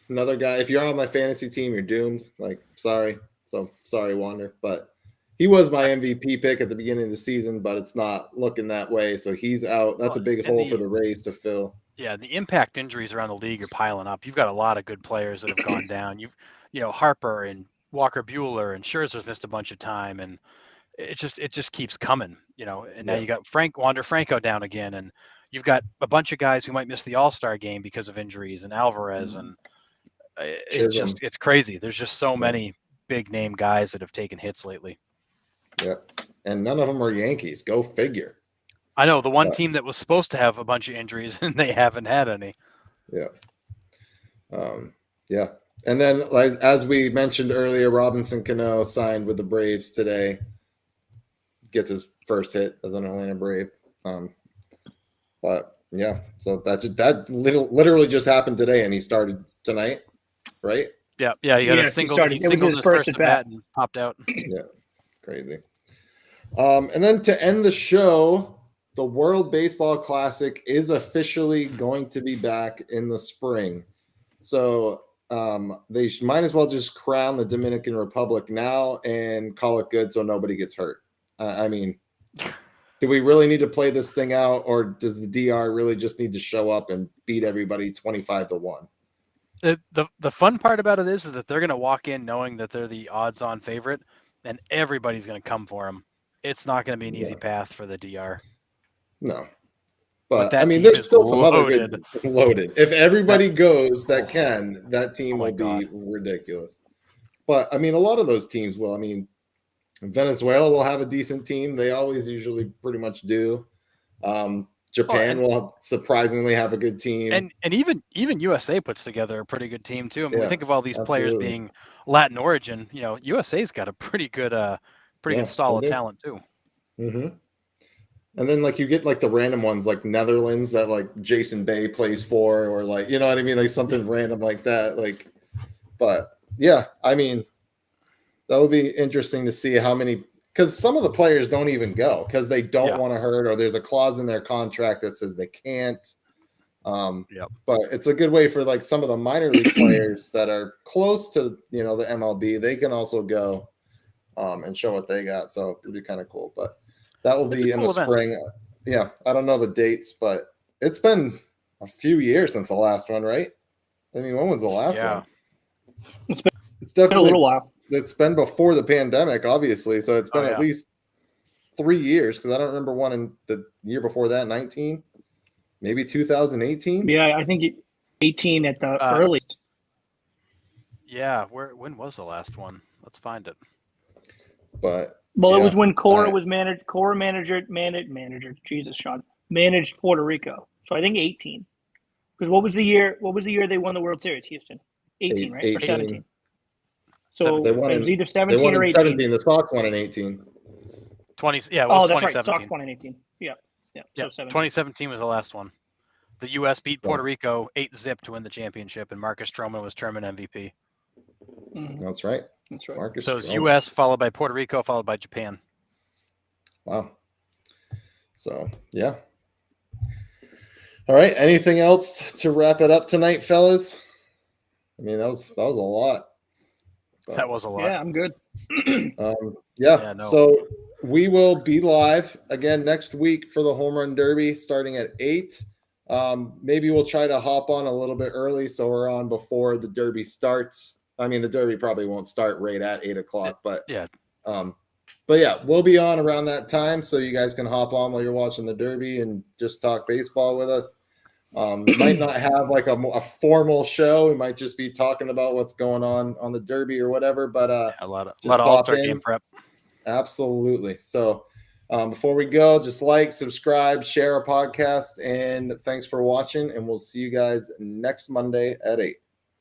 another guy. If you're on my fantasy team, you're doomed. Like, sorry. So sorry, Wander. But he was my MVP pick at the beginning of the season, but it's not looking that way. So he's out. That's a big And hole for the Rays to fill. Yeah, the impact injuries around the league are piling up. You've got a lot of good players that have gone down. Harper and Walker Buehler and Scherzer's missed a bunch of time, and it just keeps coming. And now you got Wander Franco down again, and you've got a bunch of guys who might miss the All-Star game because of injuries, and Alvarez, and it's crazy. There's just so many big name guys that have taken hits lately. Yep. And none of them are Yankees. Go figure. I know the one team that was supposed to have a bunch of injuries and they haven't had any. Yeah. Yeah. And then, like, as we mentioned earlier, Robinson Cano signed with the Braves today. Gets his first hit as an Atlanta Brave. But yeah, so that literally just happened today, and he started tonight, right? Yeah. He got a single. He It was singled his his first first at at bat. bat and popped out. Yeah, crazy. And then to end the show, the World Baseball Classic is officially going to be back in the spring. So they might as well just crown the Dominican Republic now and call it good so nobody gets hurt. I mean, do we really need to play this thing out, or does the DR really just need to show up and beat everybody 25-1? The fun part about it is that they're going to walk in knowing that they're the odds-on favorite, and everybody's going to come for them. It's not going to be an easy path for the DR. No. But But I that mean, team there's is still some other good loaded. If everybody goes that team Oh my will be God. ridiculous. But I mean, a lot of those teams will. I mean, Venezuela will have a decent team. They always usually pretty much do. Japan will surprisingly have a good team. And even USA puts together a pretty good team too. I mean, we think of all these players absolutely. being Latin origin. USA's got a pretty good stall of talent too. Mm-hmm. And then like you get like the random ones like Netherlands that like Jason Bay plays for, or like, you know what I mean? Like something random like that. Like, but yeah, I mean, that would be interesting to see how many, because some of the players don't even go because they don't want to hurt, or there's a clause in their contract that says they can't. But it's a good way for like some of the minor league players that are close to, the MLB, they can also go and show what they got. So it'd be kind of cool. But that will be in the spring. Yeah, I don't know the dates, but it's been a few years since the last one, right? I mean, when was the last one? It's definitely been a little while. it's been before the pandemic, obviously. So it's been at least 3 years because I don't remember one in the year before that, 19, maybe 2018. Yeah, I think 18 at the earliest. Yeah, when was the last one? Let's find it. But it was when Cora was managed. Cora manager. Jesus, Sean managed Puerto Rico. So I think 18. Because what was the year? What was the year they won the World Series? Houston, 18, right? 18. Or 17. So they won it was either They 17 won or in 18. 17. The Sox won in 18. 20. Yeah, it was that's right. 2017. Sox won in 18. Yeah. So 2017 was the last one. The U.S. beat Puerto Rico 8-0 to win the championship, and Marcus Stroman was tournament MVP. Mm-hmm. That's right. Marcus so it was U.S. followed by Puerto Rico, followed by Japan. Wow. So yeah. All right. Anything else to wrap it up tonight, fellas? I mean, that was a lot. But, that was a lot. Yeah, I'm good. So we will be live again next week for the Home Run Derby starting at 8. Maybe we'll try to hop on a little bit early so we're on before the Derby starts. I mean, the Derby probably won't start right at 8 o'clock, but we'll be on around that time so you guys can hop on while you're watching the Derby and just talk baseball with us. Might not have like a formal show. We might just be talking about what's going on the Derby or whatever. But a lot of All-Star game prep. Absolutely. So before we go, just like, subscribe, share our podcast, and thanks for watching. And we'll see you guys next Monday at 8.